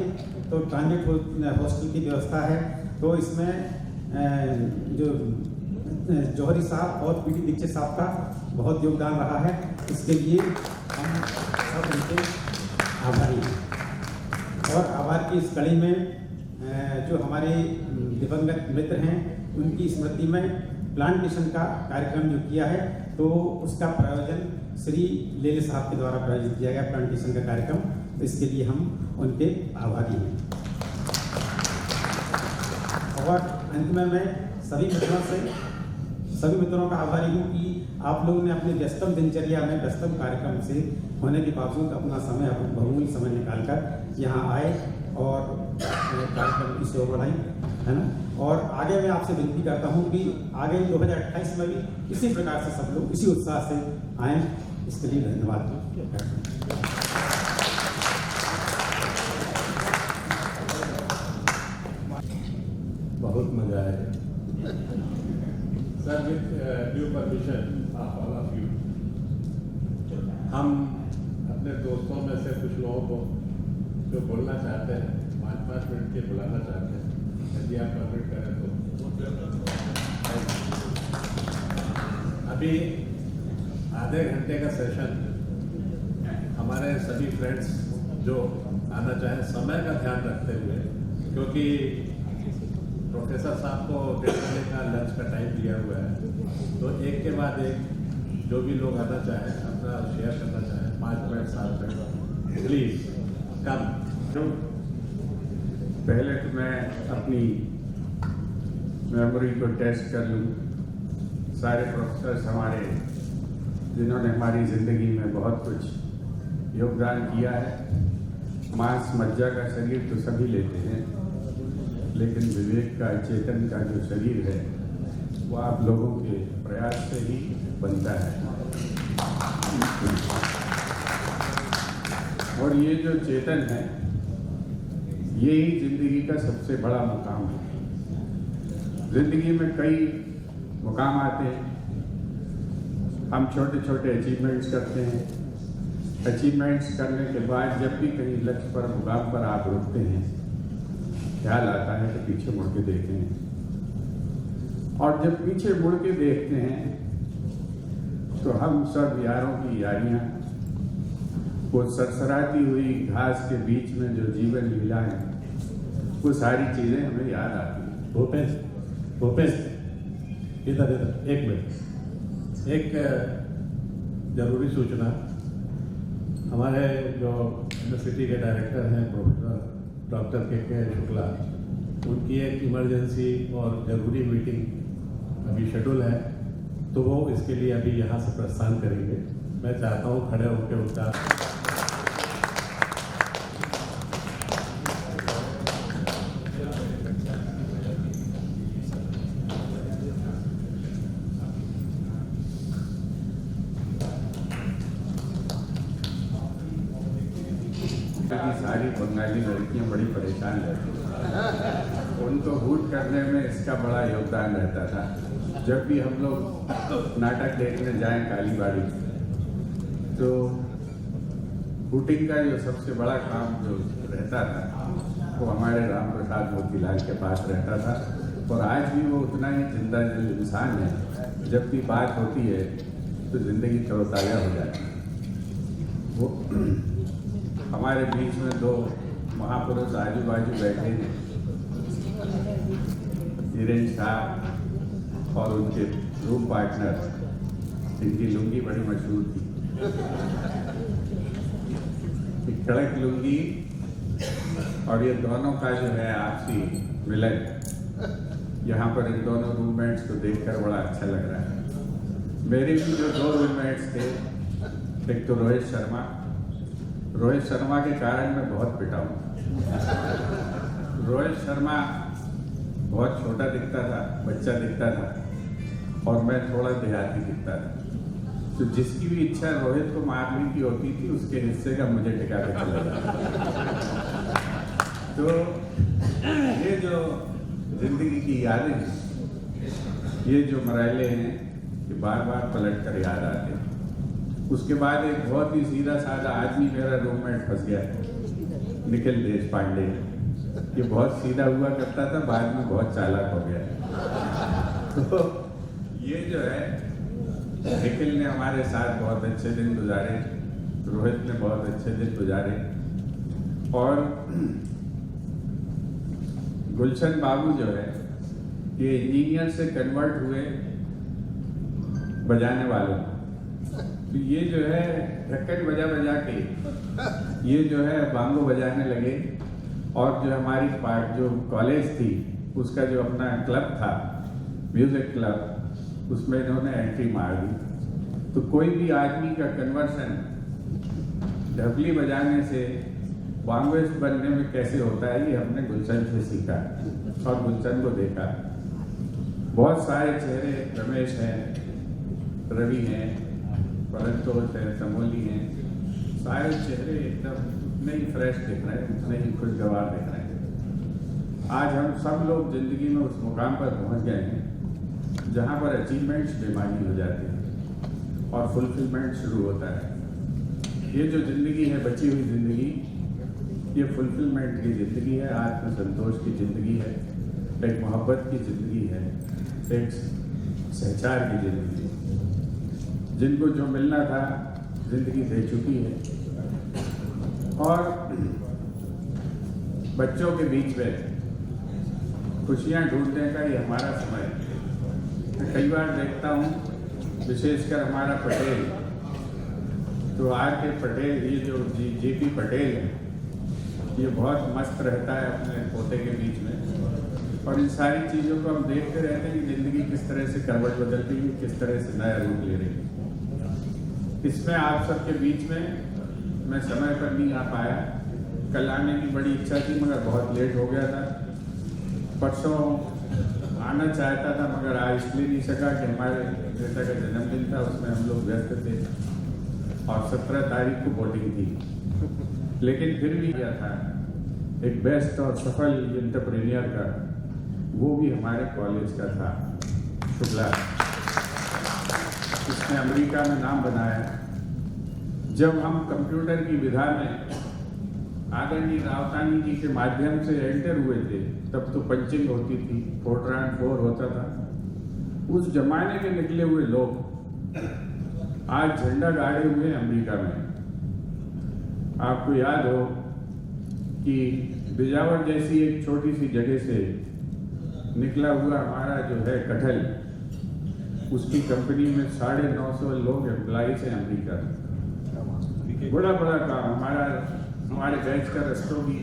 तो ट्रांजिट हॉस्टल की व्यवस्था है, तो इसमें जो जौहरी साहब और पी.डी. दीक्षित साहब का बहुत योगदान रहा है। इसके लिए हम सब उनके आभारी हैं। और आभार की इस कड़ी में जो हमारे दिवंगत मित्र हैं, उनकी स्मृति में प्लांटेशन का कार्यक्रम जो किया है, तो उसका प्रायोजन श्री लेले साहब के द्वारा प्रायोजित किया गया प्लांटेशन का कार्यक्रम। तो इसके लिए हम उनके आभारी हैं। और अंत में मैं सभी मित्रों का आभारी हूँ कि आप लोगों ने अपने व्यस्तम दिनचर्या में, व्यस्तम कार्यक्रम से होने के बावजूद अपना समय, बहुमूल्य समय निकालकर यहाँ आए और कार्यक्रम की शोभा बढ़ाई, है ना। और आगे मैं आपसे विनती करता हूँ कि आगे 2028 में भी इसी प्रकार से सब लोग इसी उत्साह से आएँ। इसके लिए धन्यवाद। बहुत मजा आया sir. With due permission of all of you, हम अपने दोस्तों में से कुछ लोगों को जो बोलना चाहते हैं 5-5 मिनट के बुलाना चाहते हैं, यदि आप परमिट करें तो। अभी आधे घंटे का सेशन हमारे सभी फ्रेंड्स जो आना चाहें, समय का ध्यान रखते हुए, क्योंकि प्रोफेसर साहब को 1:30 बजे का लंच का टाइम दिया हुआ है, तो एक के बाद एक जो भी लोग आना चाहें, अपना शेयर करना चाहें, 5 मिनट 7 मिनट, प्लीज कम। पहले तो मैं अपनी मेमोरी को टेस्ट कर लूँ। सारे प्रोफेसर्स हमारे, जिन्होंने हमारी ज़िंदगी में बहुत कुछ योगदान किया है। मांस मज्जा का शरीर तो सभी लेते हैं, लेकिन विवेक का, चेतन का जो शरीर है, वो आप लोगों के प्रयास से ही बनता है। और ये जो चेतन है, यही जिंदगी का सबसे बड़ा मुकाम है। जिंदगी में कई मुकाम आते हैं, हम छोटे छोटे अचीवमेंट्स करते हैं। अचीवमेंट्स करने के बाद जब भी कहीं लक्ष्य पर, मुकाम पर आप रुकते हैं, ख्याल आता है कि पीछे मुड़ के देखें। और जब पीछे मुड़ के देखते हैं तो हम सब यारों की यारियां, वो सरसराती हुई घास के बीच में जो जीवन लीला है, वो सारी चीज़ें हमें याद आती हैं। भूपेश, भूपेश इधर एक मिनट, एक जरूरी सूचना। हमारे जो यूनिवर्सिटी के डायरेक्टर हैं प्रोफेसर डॉक्टर के शुक्ला, उनकी एक इमरजेंसी और ज़रूरी मीटिंग अभी शेड्यूल है, तो वो इसके लिए अभी यहाँ से प्रस्थान करेंगे। मैं चाहता हूँ खड़े होकर उनका सारी बंगाली लड़कियां बड़ी परेशान रहती हैं। उनको हूट करने में इसका बड़ा योगदान रहता था। जब भी हम लोग नाटक देखने जाएं कालीबाड़ी, तो हूटिंग का जो सबसे बड़ा काम जो रहता था वो हमारे राम प्रसाद मोतीलाल के पास रहता था, और आज भी वो उतना ही जिंदा दिल इंसान है। जब भी बात होती है तो जिंदगी तरोताज़ा हो जाती है। वो हमारे बीच में दो महापुरुष आजू बाजू बैठे हैं, धीरेन्द्र शाह और उनके रूम पार्टनर, इनकी लुंगी बड़ी मशहूर थी। कड़क लुंगी और ये दोनों का जो है आपसी मिलन, यहाँ पर इन दोनों रूममेट्स को देखकर बड़ा अच्छा लग रहा है। मेरे भी जो दो रूममेट्स थे, एक तो रोहित शर्मा के कारण मैं बहुत पिटा हूँ। रोहित शर्मा बहुत छोटा दिखता था, बच्चा दिखता था, और मैं थोड़ा देहाती दिखता था। तो जिसकी भी इच्छा रोहित को मारने की होती थी, उसके हिस्से का मुझे टिका के चला जाता। तो ये जो जिंदगी की यादें हैं, ये जो मरहले हैं, ये बार बार पलट कर याद आते हैं। उसके बाद एक बहुत ही सीधा साधा आदमी मेरा रूममेट फंस गया, निखिल देशपांडे। ये बहुत सीधा हुआ करता था, बाद में बहुत चालाक हो गया। तो ये जो है, निखिल ने हमारे साथ बहुत अच्छे दिन गुजारे, रोहित ने बहुत अच्छे दिन गुजारे, और गुलशन बाबू जो है, ये इंजीनियर से कन्वर्ट हुए बजाने वालों। तो ये जो है ढक्कन बजा बजा के ये जो है बांगो बजाने लगे, और जो हमारी जो कॉलेज थी उसका जो अपना क्लब था, म्यूजिक क्लब, उसमें इन्होंने एंट्री मार दी। तो कोई भी आदमी का कन्वर्सन ढपली बजाने से बांगोइस्ट बनने में कैसे होता है, ये हमने गुलशन से सीखा और गुलशन को देखा। बहुत सारे चेहरे, रमेश हैं, रवि हैं, परंतोष है, समोली हैं, सारे चेहरे एकदम उतने ही फ्रेश दिख रहे हैं, उतने ही खुशगवार दिख रहे हैं। आज हम सब लोग जिंदगी में उस मुकाम पर पहुंच गए हैं जहां पर अचीवमेंट्स बेमानी हो जाती है और फुलफिलमेंट शुरू होता है। ये जो जिंदगी है, बची हुई जिंदगी, ये फुलफिलमेंट की जिंदगी है, आत्मसंतोष की जिंदगी है, एक मोहब्बत की जिंदगी है, एक सहचार की जिंदगी है। जिनको जो मिलना था जिंदगी दे चुकी है, और बच्चों के बीच में खुशियां ढूंढने का ये हमारा समय है। मैं कई बार देखता हूँ, विशेषकर हमारा पटेल, तो आर के पटेल, ये जो JP पटेल है, ये बहुत मस्त रहता है अपने पोते के बीच में, और इन सारी चीज़ों को हम देखते रहते हैं कि ज़िंदगी किस तरह से करवट बदल रही है, किस तरह से नया रूप ले रही है। इसमें आप सबके बीच में मैं समय पर नहीं आ पाया। कल आने की बड़ी इच्छा थी, मगर बहुत लेट हो गया था। परसों आना चाहता था, मगर आ इसलिए नहीं सका कि हमारे बेटा का जन्मदिन था, उसमें हम लोग व्यस्त थे, और 17 तारीख को वोटिंग थी। लेकिन फिर भी क्या था, एक बेस्ट और सफल एंटरप्रेन्योर का, वो भी हमारे कॉलेज का था, शुक्ला। इसने अमेरिका में नाम बनाया। जब हम कंप्यूटर की विधा में आदरणीय रावतानी जी के माध्यम से एंटर हुए थे, तब तो पंचिंग होती थी, फोर्ट्रान 4 होता था। उस जमाने के निकले हुए लोग आज झंडा गाड़े हुए अमेरिका में। आपको याद हो कि बिजावर जैसी एक छोटी सी जगह से निकला हुआ हमारा जो है कटहल, उसकी कंपनी में 950 लोग एम्प्लॉइज हैं अमेरिका में। बड़ा बड़ा काम हमारे बैच का रस्तों की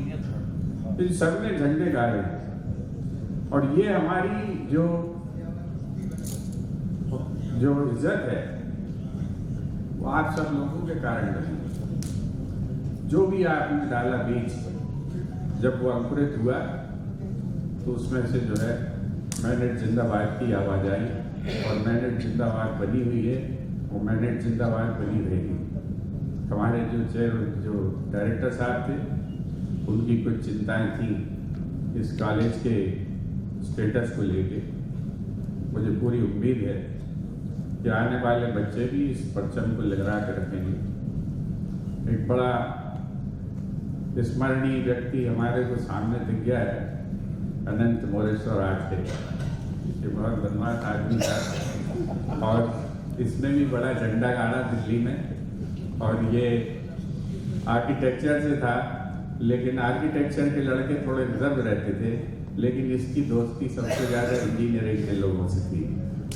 इन सब ने झंडे गाड़े हैं। और ये हमारी जो इज्जत है वो आप सब लोगों के कारण बनी। जो भी आपने डाला बीज, जब वो अंकुरित हुआ तो उसमें से जो है मैनेट जिंदाबाद की आवाज आई, और मैनेट जिंदाबाद बनी हुई है, वो मैनेट जिंदाबाद बनी रहेगी। हमारे जो डायरेक्टर साहब थे, उनकी कुछ चिंताएं थी इस कॉलेज के स्टेटस को लेके। मुझे पूरी उम्मीद है कि आने वाले बच्चे भी इस परचम को लहरा कर रखेंगे। एक बड़ा स्मरणीय व्यक्ति हमारे को सामने दिख गया है, अनंत मोरेश्वर आठे। ये बहुत बदमाश आदमी था और इसने भी बड़ा झंडा गाड़ा दिल्ली में। और ये आर्किटेक्चर से था, लेकिन आर्किटेक्चर के लड़के थोड़े रिजर्व रहते थे, लेकिन इसकी दोस्ती सबसे ज़्यादा इंजीनियरिंग के लोगों से थी।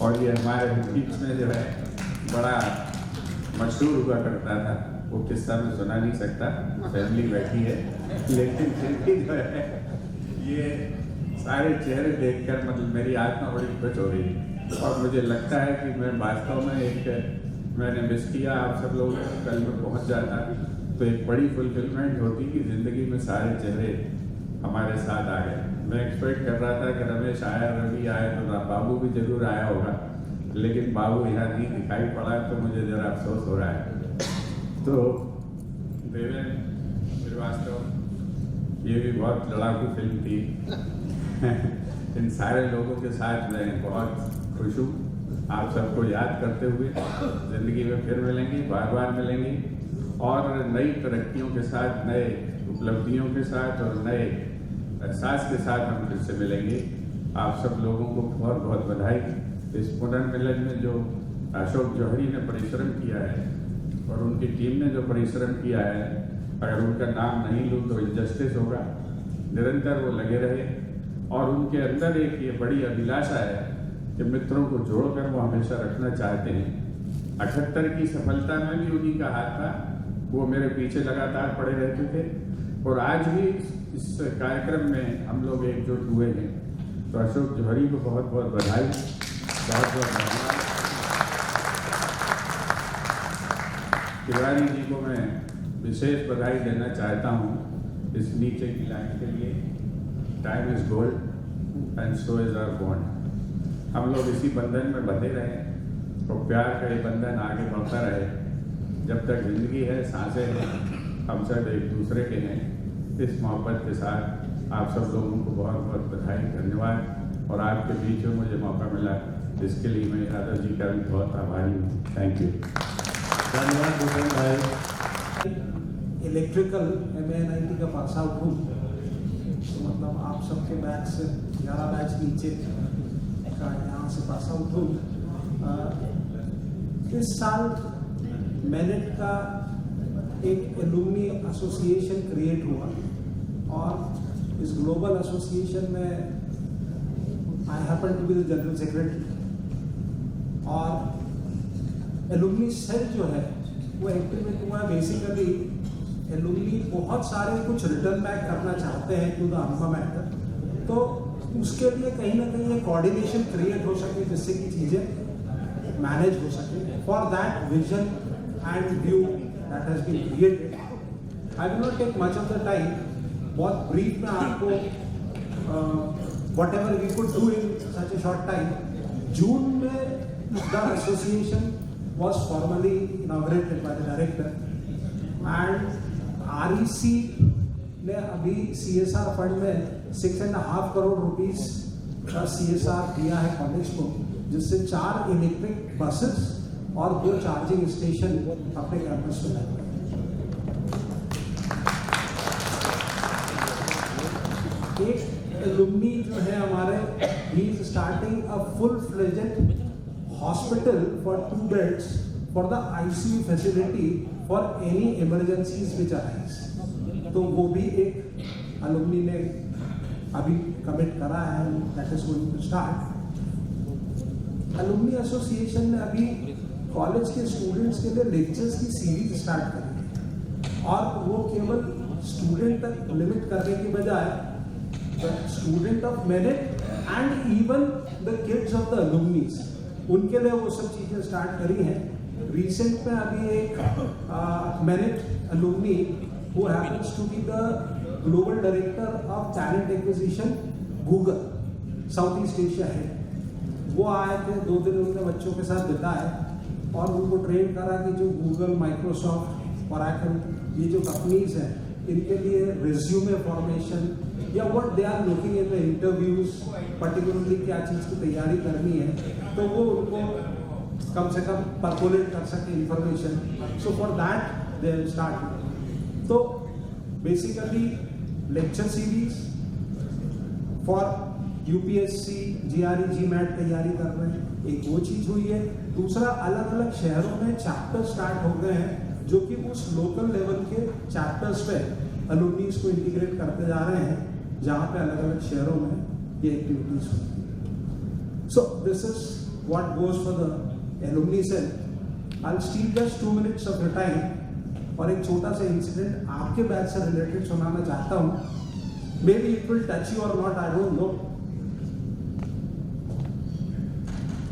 और ये हमारे बीच में जो है बड़ा मशहूर हुआ करता था। वो किस्सा मैं सुना नहीं सकता, फैमिली बैठी है, लेकिन फिर भी जो है ये सारे चेहरे देखकर मतलब मेरी आत्मा बड़ी खुश हो रही है। और मुझे लगता है कि मैं वास्तव में मैंने मिस किया, आप सब लोग कल में पहुंच जाता तो एक बड़ी फुलफिलमेंट होती कि ज़िंदगी में सारे चेहरे हमारे साथ आ गए। मैं एक्सपेक्ट कर रहा था कि रमेश आया, रवि आया, तो बाबू भी जरूर आया होगा, लेकिन बाबू यहाँ नहीं दिखाई पड़ा, तो मुझे ज़रा अफसोस हो रहा है। तो देवेंद्र श्रीवास्तव, ये भी बहुत लड़ाकू फिल्म थी। इन सारे लोगों के साथ मैं बहुत खुश हूँ। आप सबको याद करते हुए ज़िंदगी में फिर मिलेंगे, बार बार मिलेंगे, और नई तरक्कियों के साथ, नए उपलब्धियों के साथ और नए एहसास के साथ हम फिर से मिलेंगे। आप सब लोगों को बहुत बहुत बधाई। इस पुनर्मिलन में जो अशोक जौहरी ने परिश्रम किया है और उनकी टीम ने जो परिश्रम किया है, अगर उनका नाम नहीं लूँ तो इनजस्टिस होगा। निरंतर वो लगे रहे और उनके अंदर एक ये बड़ी अभिलाषा है कि मित्रों को जोड़कर वो हमेशा रखना चाहते हैं। 78 की सफलता में भी उन्हीं का हाथ था, वो मेरे पीछे लगातार पड़े रहते थे, और आज भी इस कार्यक्रम में हम लोग एकजुट हुए हैं। तो अशोक जौहरी को बहुत बहुत बधाई, बहुत बहुत धन्यवाद। तिवारी जी को मैं विशेष बधाई देना चाहता हूँ इस नीचे की लाइन के लिए। Time is gold and so is our bond. हम लोग इसी बंधन में बंधे रहें और प्यार का ये बंधन आगे बढ़ता रहे। जब तक जिंदगी है, सांसें हैं, हम सब एक दूसरे के हैं। इस मोहब्बत के साथ आप सब लोगों को बहुत बहुत बधाई, धन्यवाद। और आपके बीच में मुझे मौका मिला, इसके लिए मैं यादव जी का भी बहुत आभारी हूँ। Thank you. धन्यवाद भूपेन भाई। इलेक्ट्रिकल MA-NIT का पास आउट हूँ, तो मतलब आप सबके बैच से 11 बैच नीचे का यहाँ से पास आउट हूँ। इस साल मैनेट का एक एलुमनी एसोसिएशन क्रिएट हुआ, और इस ग्लोबल एसोसिएशन में I happen to be the general secretary. और एलुमनी सेल जो है वो एक्टिवेट हुआ। बेसिकली एलुमनी बहुत सारे कुछ रिटर्न बैक करना चाहते हैं टू द अल्मा मैटर, तो उसके लिए कहीं ना कहीं एक कोऑर्डिनेशन क्रिएट हो सके जिससे कि चीज़ें मैनेज हो सके। For that vision and view that has been created, I will not take much of the time. बहुत ब्रीफ में आपको whatever we could do in such a short time. जून में the association was formally inaugurated by the director, and REC ने अभी CSR fund में 6.5 crore rupees का CSR दिया है कॉलेज को, जिससे 4 इलेक्ट्रिक बसेस और 2 चार्जिंग स्टेशन अपने कैंपस में लगे। एक एलुमनी जो है हमारे, he is starting a full-fledged hospital for 2 beds for the ICU facility for any emergencies which arise. तो वो भी एक एलुमनी ने अभी कमिट करा है, that is going to start. Alumni association ने अभी कॉलेज के स्टूडेंट्स के लिए लेक्चर्स की सीरीज स्टार्ट करी है, और वो केवल स्टूडेंट तक लिमिट करने की बजाय student of merit and even the kids of the alumnis, उनके लिए वो सब चीजें स्टार्ट करी हैं। रिसेंट में अभी एक merit alumni who happens to be the global director of talent acquisition Google south east Asia है, वो आए थे, 2 दिन उन्होंने बच्चों के साथ बिताए और उनको ट्रेन करा कि जो गूगल, माइक्रोसॉफ्ट, ओरेकल, ये जो कंपनीज हैं, इनके लिए रिज्यूमे फॉर्मेशन या what they are looking in the interviews, particularly क्या चीज़ की तैयारी करनी है, तो वो उनको कम से कम परकोलेट कर सके information. So for that they will start. तो basically lecture series for UPSC, GRE, GMAT तैयारी कर रहे हैं, एक वो चीज हुई है। दूसरा, अलग अलग शहरों में चैप्टर स्टार्ट हो गए हैं जो कि उस लोकल लेवल के चैप्टर्स पे एलुमनीज को इंटीग्रेट करते जा रहे हैं, जहाँ पे अलग अलग शहरों में ये एक्टिविटीज होती है। So this is what goes for the alumni cell. I will steal just 2 minutes of your time और एक छोटा सा इंसिडेंट आपके बैच से रिलेटेड सुनाना चाहता हूँ। Maybe it will touch you और not, I don't know.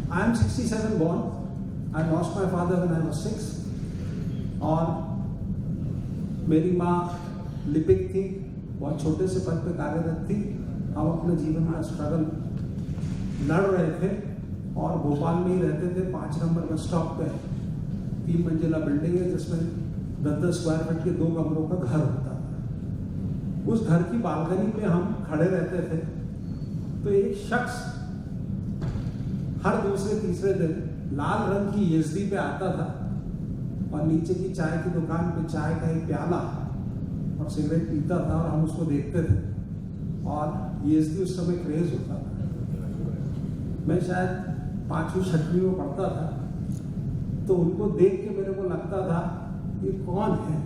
I am 67 born. I lost my father when I was 6. और मेरी माँ लिपिक थी, बहुत छोटे से पद पे कार्यरत थी। हम अपने जीवन में स्ट्रगल लड़ रहे थे और भोपाल में ही रहते थे, 5 नंबर बस स्टॉप पे 3 मंजिला बिल्डिंग है जिसमें 10-10 स्क्वायर फीट के 2 कमरों का घर होता था। उस घर की बालकनी पे हम खड़े रहते थे, तो एक शख्स हर दूसरे तीसरे दिन लाल रंग की येजदी पे आता था और नीचे की चाय की दुकान पे चाय का एक प्याला और सिगरेट पीता था और हम उसको देखते थे। और येजदी उस समय क्रेज होता था। मैं शायद 5वीं-6वीं में पढ़ता था, तो उनको देख के मेरे को लगता था ये कौन है।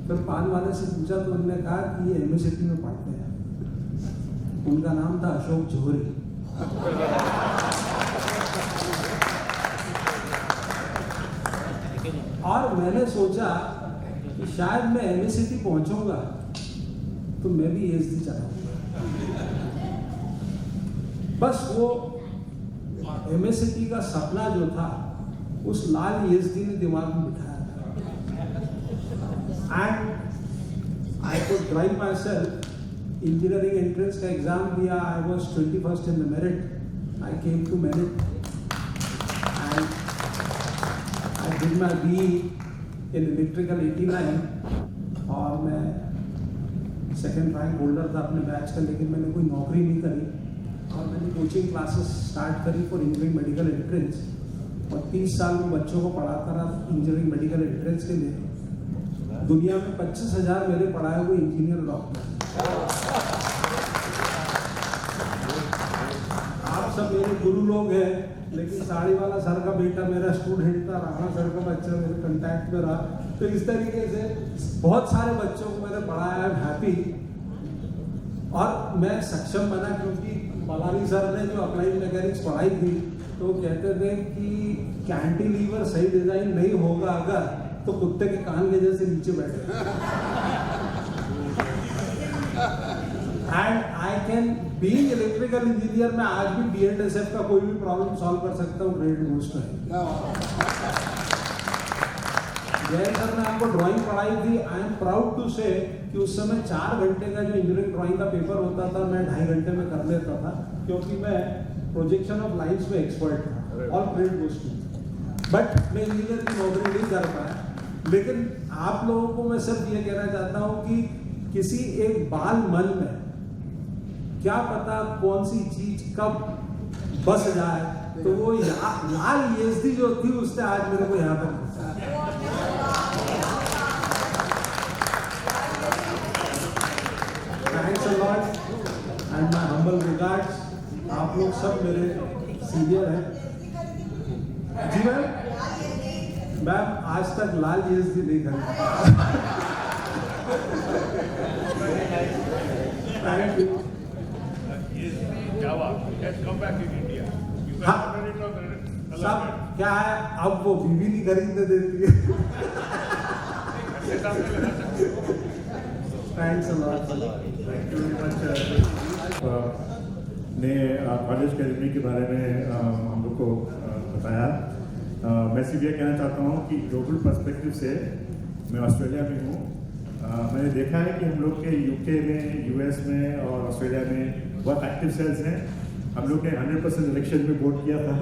फिर पान वाले से पूछा तो उन्होंने कहा कि ये यूनिवर्सिटी में पढ़ते हैं। उनका नाम था अशोक जोहरी। और मैंने सोचा कि शायद मैं एमएससीटी पहुंचूंगा तो मैं भी एसडी चलाऊंगा। बस वो एमएससीटी का सपना जो था उस लाल एसडी ने दिमाग में बिठाया था। And I could drive myself. Engineering entrance का एग्जाम दिया, I was 21st in the merit. I came to merit and I did my BE in electrical 89 और मैं 2nd रैंक होल्डर था अपने बैच का, लेकिन मैंने कोई नौकरी नहीं करी और मैंने कोचिंग क्लासेस स्टार्ट करी फॉर इंजीनियरिंग मेडिकल एंट्रेंस और 30 साल में बच्चों को पढ़ाता रहा इंजीनियरिंग मेडिकल एंट्रेंस के लिए। दुनिया में 25,000 मेरे पढ़ाए हुए इंजीनियर डॉक्टर। आप सब मेरे गुरु लोग हैं, लेकिन साड़ी वाला सर का बेटा मेरा स्टूडेंट था, राणा सर का बच्चा मेरे कंटैक्ट में रहा। तो इस तरीके से बहुत सारे बच्चों को मैंने पढ़ाया। आई एम हैप्पी और मैं सक्षम बना, क्योंकि बलानी सर ने जो अप्लाइड मैकेनिक्स पढ़ाई थी तो कहते थे कि कैंटिलीवर सही डिजाइन नहीं होगा अगर तो कुत्ते के कान के जैसे नीचे बैठे। And I can being electrical engineer में आज भी BNSF का कोई भी प्रॉब्लम सॉल्व कर सकता हूँ। ग्रेट मोस्ट है। जैन सर ने आपको ड्राइंग पढ़ाई थी। आई एम प्राउड टू से कि उस समय 4 घंटे का जो इंजीनियरिंग ड्राइंग का पेपर होता था मैं 2.5 घंटे में कर लेता था, क्योंकि मैं प्रोजेक्शन ऑफ लाइन्स में एक्सपर्ट था। All great most. बट मैं इंजीनियर की नौकरी नहीं कर पाया। लेकिन आप लोगों को मैं सिर्फ ये कहना चाहता हूँ कि किसी एक बाल मन में क्या पता कौन सी चीज कब बस जाए, तो वो लाल येजदी जो थी उसने आज मेरे को यहाँ पर thanks a lot and my humble regards. आप लोग सब मेरे सीनियर हैं। जी मैम आज तक लाल येजदी नहीं खरीदा। Thank you. come back in India. You can हाँ। order it on the सब क्या है, अब वो बीवी नहीं खरीदने देती है। Thanks a lot. Thank you very much. ने कॉलेज के एलुमनी के बारे में हम लोग को बताया। मैं सिर्फ ये कहना चाहता हूँ कि ग्लोबल पर्सपेक्टिव से मैं ऑस्ट्रेलिया में हूँ। मैंने देखा है कि हम लोग के यूके में, यूएस में और ऑस्ट्रेलिया में बहुत एक्टिव सेल्स हैं। हम लोग ने 100% इलेक्शन में वोट किया था।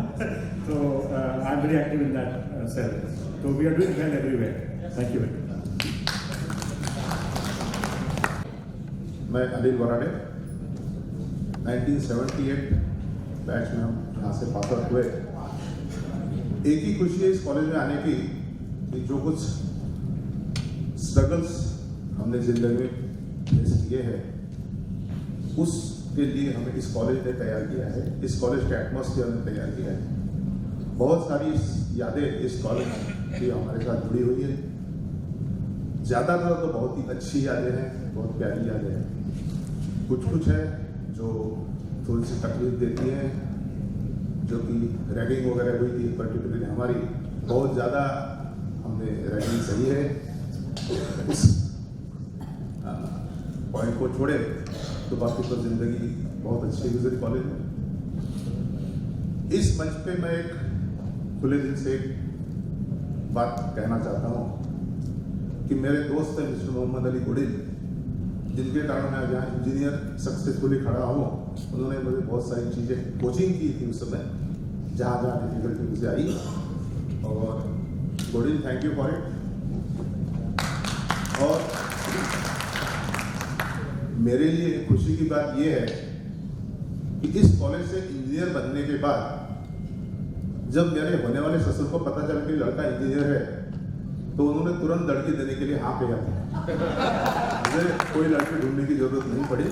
तो I am very active in that cell. तो we are doing well everywhere. Thank you. मैं अनिल वराडे, 1978 बैच में हम यहाँ से पास आउट हुए। एक ही खुशी है इस कॉलेज में आने की कि जो कुछ स्ट्रगल्स हमने जिंदगी में फेस किए हैं उसके लिए हमें इस कॉलेज ने तैयार किया है, इस कॉलेज के एटमॉस्फेयर ने तैयार किया है। बहुत सारी यादें इस कॉलेज की हमारे साथ जुड़ी हुई है। ज़्यादातर तो बहुत ही अच्छी यादें हैं, बहुत प्यारी यादें हैं। कुछ है जो थोड़ी सी तकलीफ देती है, जो कि रैगिंग वगैरह हुई थी पर्टिकुलरली हमारी, बहुत ज़्यादा हमने रैगिंग सही है। उस पॉइंट को छोड़े तो बाकी तो ज़िंदगी बहुत अच्छी गुजरी कॉलेज में। इस मंच पे मैं एक खुले दिल से बात कहना चाहता हूँ कि मेरे दोस्त हैं मिस्टर मोहम्मद अली गुडिल, जिनके कारण मैं आज यहाँ इंजीनियर सक्सेसफुली खड़ा हूँ। उन्होंने मुझे बहुत सारी चीज़ें कोचिंग की थी उस समय, जहाँ जहाँ डिफिकल्टी मुझे आई, और गुडिल थैंक यू फॉर इट। और मेरे लिए खुशी की बात यह है कि इस कॉलेज से इंजीनियर बनने के बाद जब मेरे होने वाले ससुर को पता चला कि लड़का इंजीनियर है तो उन्होंने तुरंत लड़की देने के लिए हाँ कहा था। मुझे कोई लड़की ढूंढने की जरूरत नहीं पड़ी।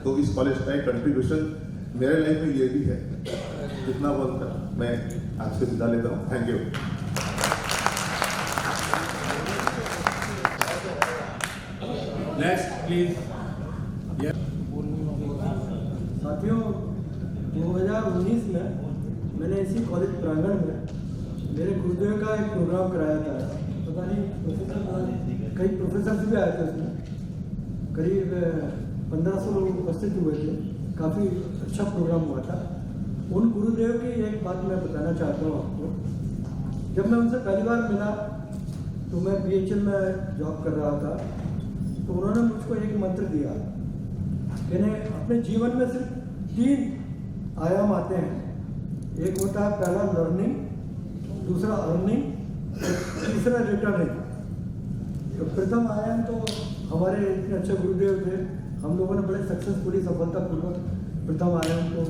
तो इस कॉलेज का एक कंट्रीब्यूशन मेरे लाइफ में ये भी है। इतना बोलकर मैं आज से विदा लेता हूँ। Thank you. Next please. साथियों, 2019 में मैंने इसी कॉलेज प्रांगण में मेरे गुरुदेव का एक प्रोग्राम कराया था। पता नहीं कई प्रोफेसर भी आए थे उसमें, करीब 1500 लोग उपस्थित हुए थे। काफ़ी अच्छा प्रोग्राम हुआ था। उन गुरुदेव की एक बात मैं बताना चाहता हूँ आपको। जब मैं उनसे पहली बार मिला तो मैं BHL में जॉब कर रहा था, तो उन्होंने मुझको एक मंत्र दिया कि अपने जीवन में सिर्फ 3 आयाम आते हैं। एक होता है पहला लर्निंग, दूसरा अर्निंग, तीसरा रिटर्निंग। तो प्रथम आयाम तो हमारे इतने अच्छे गुरुदेव थे, हम लोगों ने बड़े सक्सेसफुली सफलतापूर्वक प्रथम आयाम को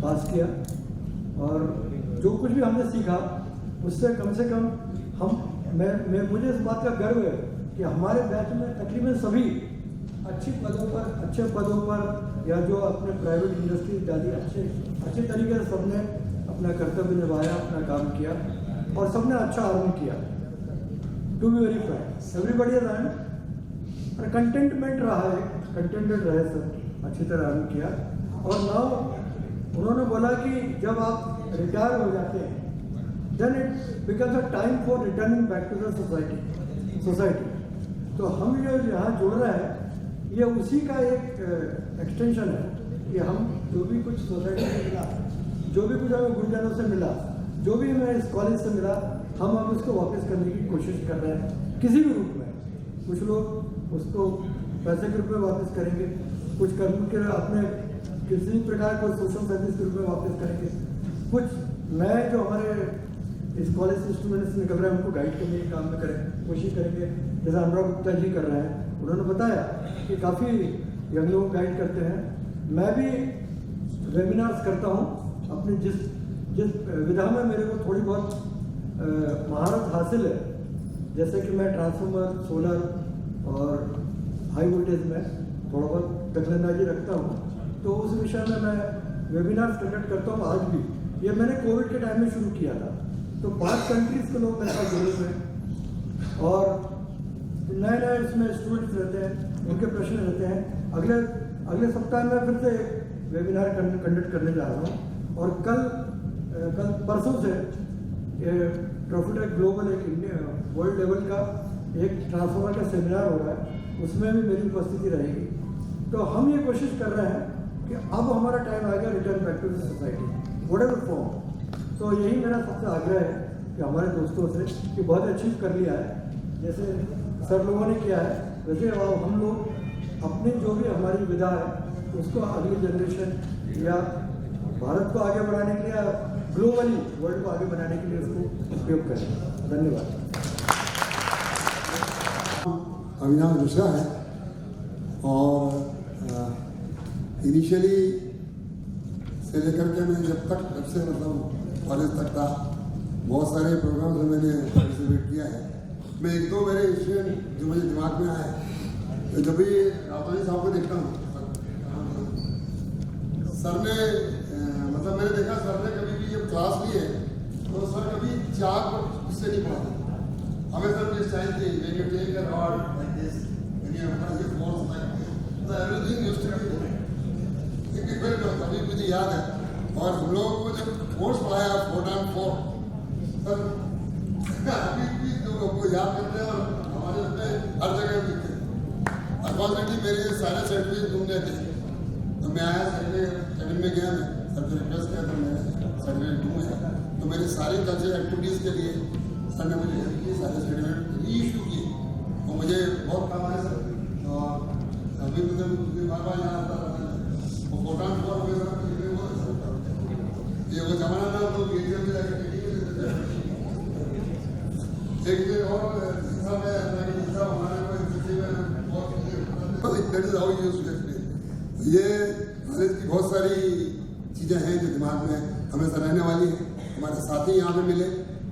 पास किया, और जो कुछ भी हमने सीखा उससे कम से कम मुझे इस बात का गर्व है कि हमारे बैच में तकरीबन सभी अच्छे पदों पर या जो अपने प्राइवेट इंडस्ट्री इत्यादि अच्छे तरीके से सबने अपना कर्तव्य निभाया, अपना काम किया और सबने अच्छा अर्न किया। To be very frank, everybody has earn और कंटेंटमेंट रहा है, कंटेंटेड रहे सब, अच्छी तरह अर्न किया। और नाउ उन्होंने बोला कि जब आप रिटायर हो जाते हैं then it becomes a time for returning back to the society. तो हम जो यहाँ जुड़ रहे हैं ये उसी का एक एक्सटेंशन है कि हम जो भी कुछ सोसाइटी से मिला, जो भी कुछ हमें गुरुजनों से मिला, जो भी हमें इस कॉलेज से मिला, हम अब उसको वापस करने की कोशिश कर रहे हैं किसी भी रूप में। कुछ लोग उसको पैसे के रूप में वापस करेंगे, कुछ कर्म के अपने किसी भी प्रकार को सोशल सर्विस के रूप में वापस करेंगे, कुछ नए जो हमारे इस कॉलेज से स्टूडेंट्स निकल रहे हैं उनको गाइड करने के काम में कोशिश करेंगे, जैसा अनुराग गुप्ता जी कर रहे हैं। उन्होंने बताया कि काफ़ी यंग लोग गाइड करते हैं। मैं भी वेबिनार्स करता हूँ अपने जिस विधा में मेरे को थोड़ी बहुत महारत हासिल है, जैसे कि मैं ट्रांसफार्मर, सोलर और हाई वोल्टेज में थोड़ा बहुत दखलंदाजी रखता हूँ, तो उस विषय में मैं वेबिनार्स कंडक्ट करता हूँ। आज भी ये मैंने कोविड के टाइम में शुरू किया था, तो 5 कंट्रीज़ के लोग मेरे साथ जुड़े हुए हैं और नए इसमें स्टूडेंट्स रहते हैं, उनके प्रश्न रहते हैं। अगले सप्ताह में फिर से वेबिनार कंडक्ट करने जा रहा हूँ और कल परसों से ट्रॉफीटेक ग्लोबल एक वर्ल्ड लेवल का एक ट्रांसफॉर्मर का सेमिनार हो रहा है, उसमें भी मेरी उपस्थिति रहेगी। तो हम ये कोशिश कर रहे हैं कि अब हमारा टाइम आ गया return back to the society whatever form. तो यही मेरा सबसे आग्रह है कि हमारे दोस्तों से कि बहुत अचीव कर लिया है, जैसे सर लोगों ने किया है, वैसे हम लोग अपनी जो भी हमारी विधा है उसको अगली जनरेशन या भारत को आगे बढ़ाने के लिए या ग्लोबली वर्ल्ड को आगे बढ़ाने के लिए उसको उपयोग करें। धन्यवाद। अविनाश मिश्रा है और इनिशियली से लेकर के मैं जब से मतलब कॉलेज तक था, बहुत सारे प्रोग्राम्स में मैंने पार्टिसिपेट किया है। मैं एक दो मेरे इंसिडेंट जो मुझे दिमाग में आए, तो जब भी रावतानी साहब को देखता हूँ, सर ने मतलब मैंने देखा सर ने कभी भी जब क्लास ली है तो सर कभी चार पर इससे नहीं पढ़ाते, हमें सर ये स्टाइल थी when you take a rod like this, when you apply the force like this, so everything used to be there. अभी मुझे याद है, और हम लोगों को जब फोर्स पढ़ाया 4x4, सर अभी भी जो लोग को याद करते हैं और हमारे अपने हर जगह दिखते हैं। अनफॉर्चुनेटली मेरे सारे सर्टिफिकेट ढूंढने थे, तो मैं आया सर्टिफिकेट में गया, मैं सर से रिक्वेस्ट किया तो मैंने सर्टिफिकेट ढूंढा, तो मेरी सारी कल्चरल एक्टिविटीज़ के लिए सर ने मुझे हेल्प की, सारे सर्टिफिकेट री इशू किए और मुझे बहुत काम आया सर। और अभी मुझे बार बार यहाँ आता था, वो 4x4 में ये वो जमाना था तो गेट में जाकर एक दिन और हिसाब है हिसाब हमारे को that is how you use to. ये नॉलेज की बहुत सारी चीज़ें हैं जो दिमाग में हमेशा रहने वाली हैं। हमारे साथी यहाँ पे मिले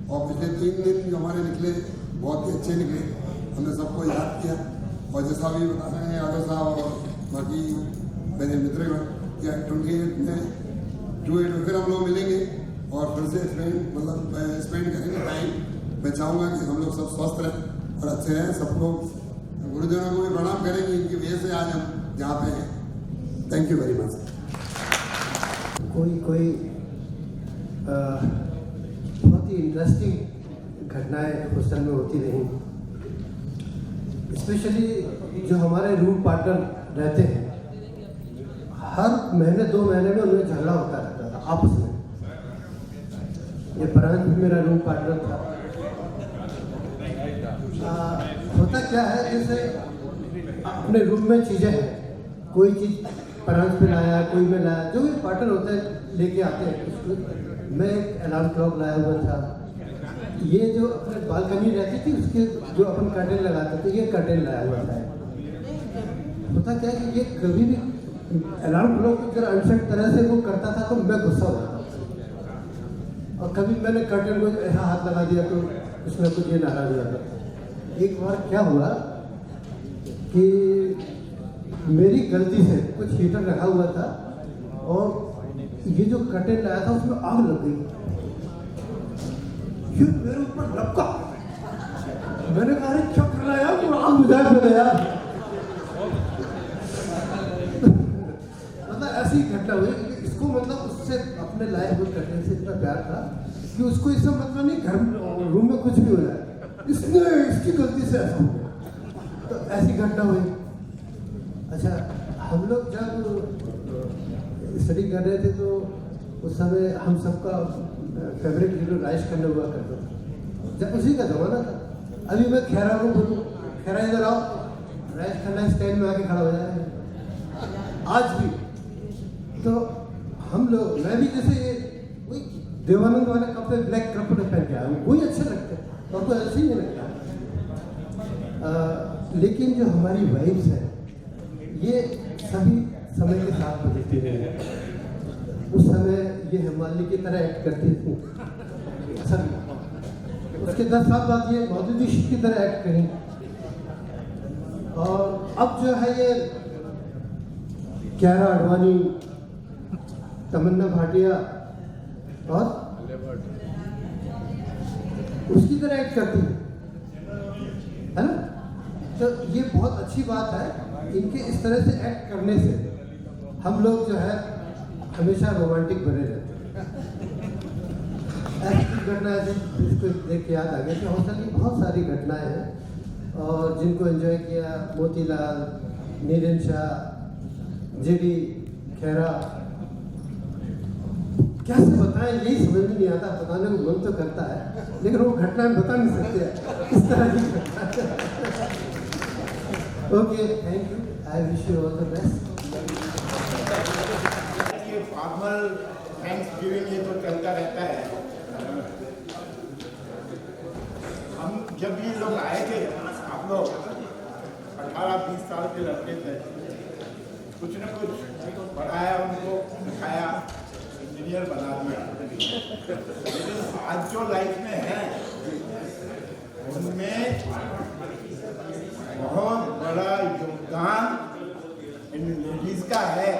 और पिछले 3 दिन जो हमारे निकले बहुत ही अच्छे निकले, हमने सबको याद किया और जैसा भी बता रहे हैं यादव साहब और बाकी मेरे मित्रगण क्या 28 में 28 में फिर हम लोग मिलेंगे और फिर से स्पेंड करेंगे टाइम। मैं चाहूँगा कि हम लोग सब स्वस्थ रहें और अच्छे रहें, सब लोग गुरुजनों को भी प्रणाम करेंगे, इनकी वजह से आज हम यहाँ पे हैं। Thank you very much. कोई बहुत ही इंटरेस्टिंग घटनाएं हॉस्टल में होती रही, स्पेशली जो हमारे रूम पार्टनर रहते हैं, हर महीने 2 महीने में उनमें झगड़ा होता रहता था आपस में। ये प्रांत भी मेरा रूम पार्टनर था। होता क्या है, जैसे अपने रूम में चीज़ें हैं, कोई चीज़ प्रांत पे लाया, कोई में लाया, जो भी पार्टनर होते हैं लेके आते हैं। मैं एक अलार्म क्लॉक लाया हुआ था, ये जो अपने बालकनी रहती थी उसके जो अपन कर्टेन लगाते थे, ये कर्टेन लाया हुआ था। होता क्या है कि ये कभी भी अलार्म क्लॉक की तरह अनसेट तरह से वो करता था तो मैं गुस्सा होता था, और कभी मैंने कर्टेन को ऐसा हाथ लगा दिया तो उसमें कुछ ये नाराज हो जाता। एक बार क्या हुआ कि मेरी गलती से कुछ हीटर रखा हुआ था और ये जो कर्टेन लाया था उसमें आग लग गई, ये मेरे ऊपर लपका। मैंने कहा अरे क्या कर रहा यार, वो आग बुझा कर यार। मतलब ऐसी घटना हुई, इसको मतलब उससे अपने लाए हुए कर्टेन से इतना प्यार था कि उसको इससे मतलब नहीं घर रूम में कुछ भी हो रहा है, इसने इसकी गलती से ऐसा हो गया। तो ऐसी घटना हुई। अच्छा, हम लोग जब स्टडी कर रहे थे तो उस समय हम सबका फेवरेट हीरो राजेश खन्ना हुआ करता था, जब उसी का जमाना था। अभी मैं खैरा को बोलूँ, खैरा इधर आओ, राजेश खन्ना स्टैंड में आके खड़ा हो जाए आज भी। तो हम लोग, मैं भी जैसे ये वही देवानंद वाले कपड़े ब्लैक कपड़े पहन के आया हूँ, वही अच्छे लगते हैं और कोई अच्छे ही नहीं लगता। लेकिन जो हमारी वाइब्स है ये सभी समय के साथ बदलती रही। उस समय ये हिमालय की तरह एक्ट करती थी सभी, उसके 10 साल बाद ये मौजूदी की तरह एक्ट करी, और अब जो है ये कियारा आडवाणी, तमन्ना भाटिया और उसकी तरह एक्ट करती है ना। तो ये बहुत अच्छी बात है, इनके इस तरह से एक्ट करने से हम लोग जो है हमेशा रोमांटिक बने रहते हैं। ऐसी घटना है जिसको देख के याद आ गया कि हौसल की बहुत सारी घटनाएं हैं और जिनको एंजॉय किया मोतीलाल, नीरन शाह, जेडी खेरा, कैसे बताएं यही समझ में नहीं आता। बताने को मन तो करता है लेकिन वो घटनाएं बता नहीं सकते इस तरह की घटना। Okay, thank you, I wish you all the best. Formal thanks giving ये तो चलता रहता है। हम जब ये लोग आए थे, आप लोग 18-20 साल के लड़के थे, कुछ न कुछ पढ़ाया उनको, सिखाया, इंजीनियर बना दिया। लेकिन आज जो लाइफ में है उनमें बहुत बड़ा योगदान इन लेडीज का है।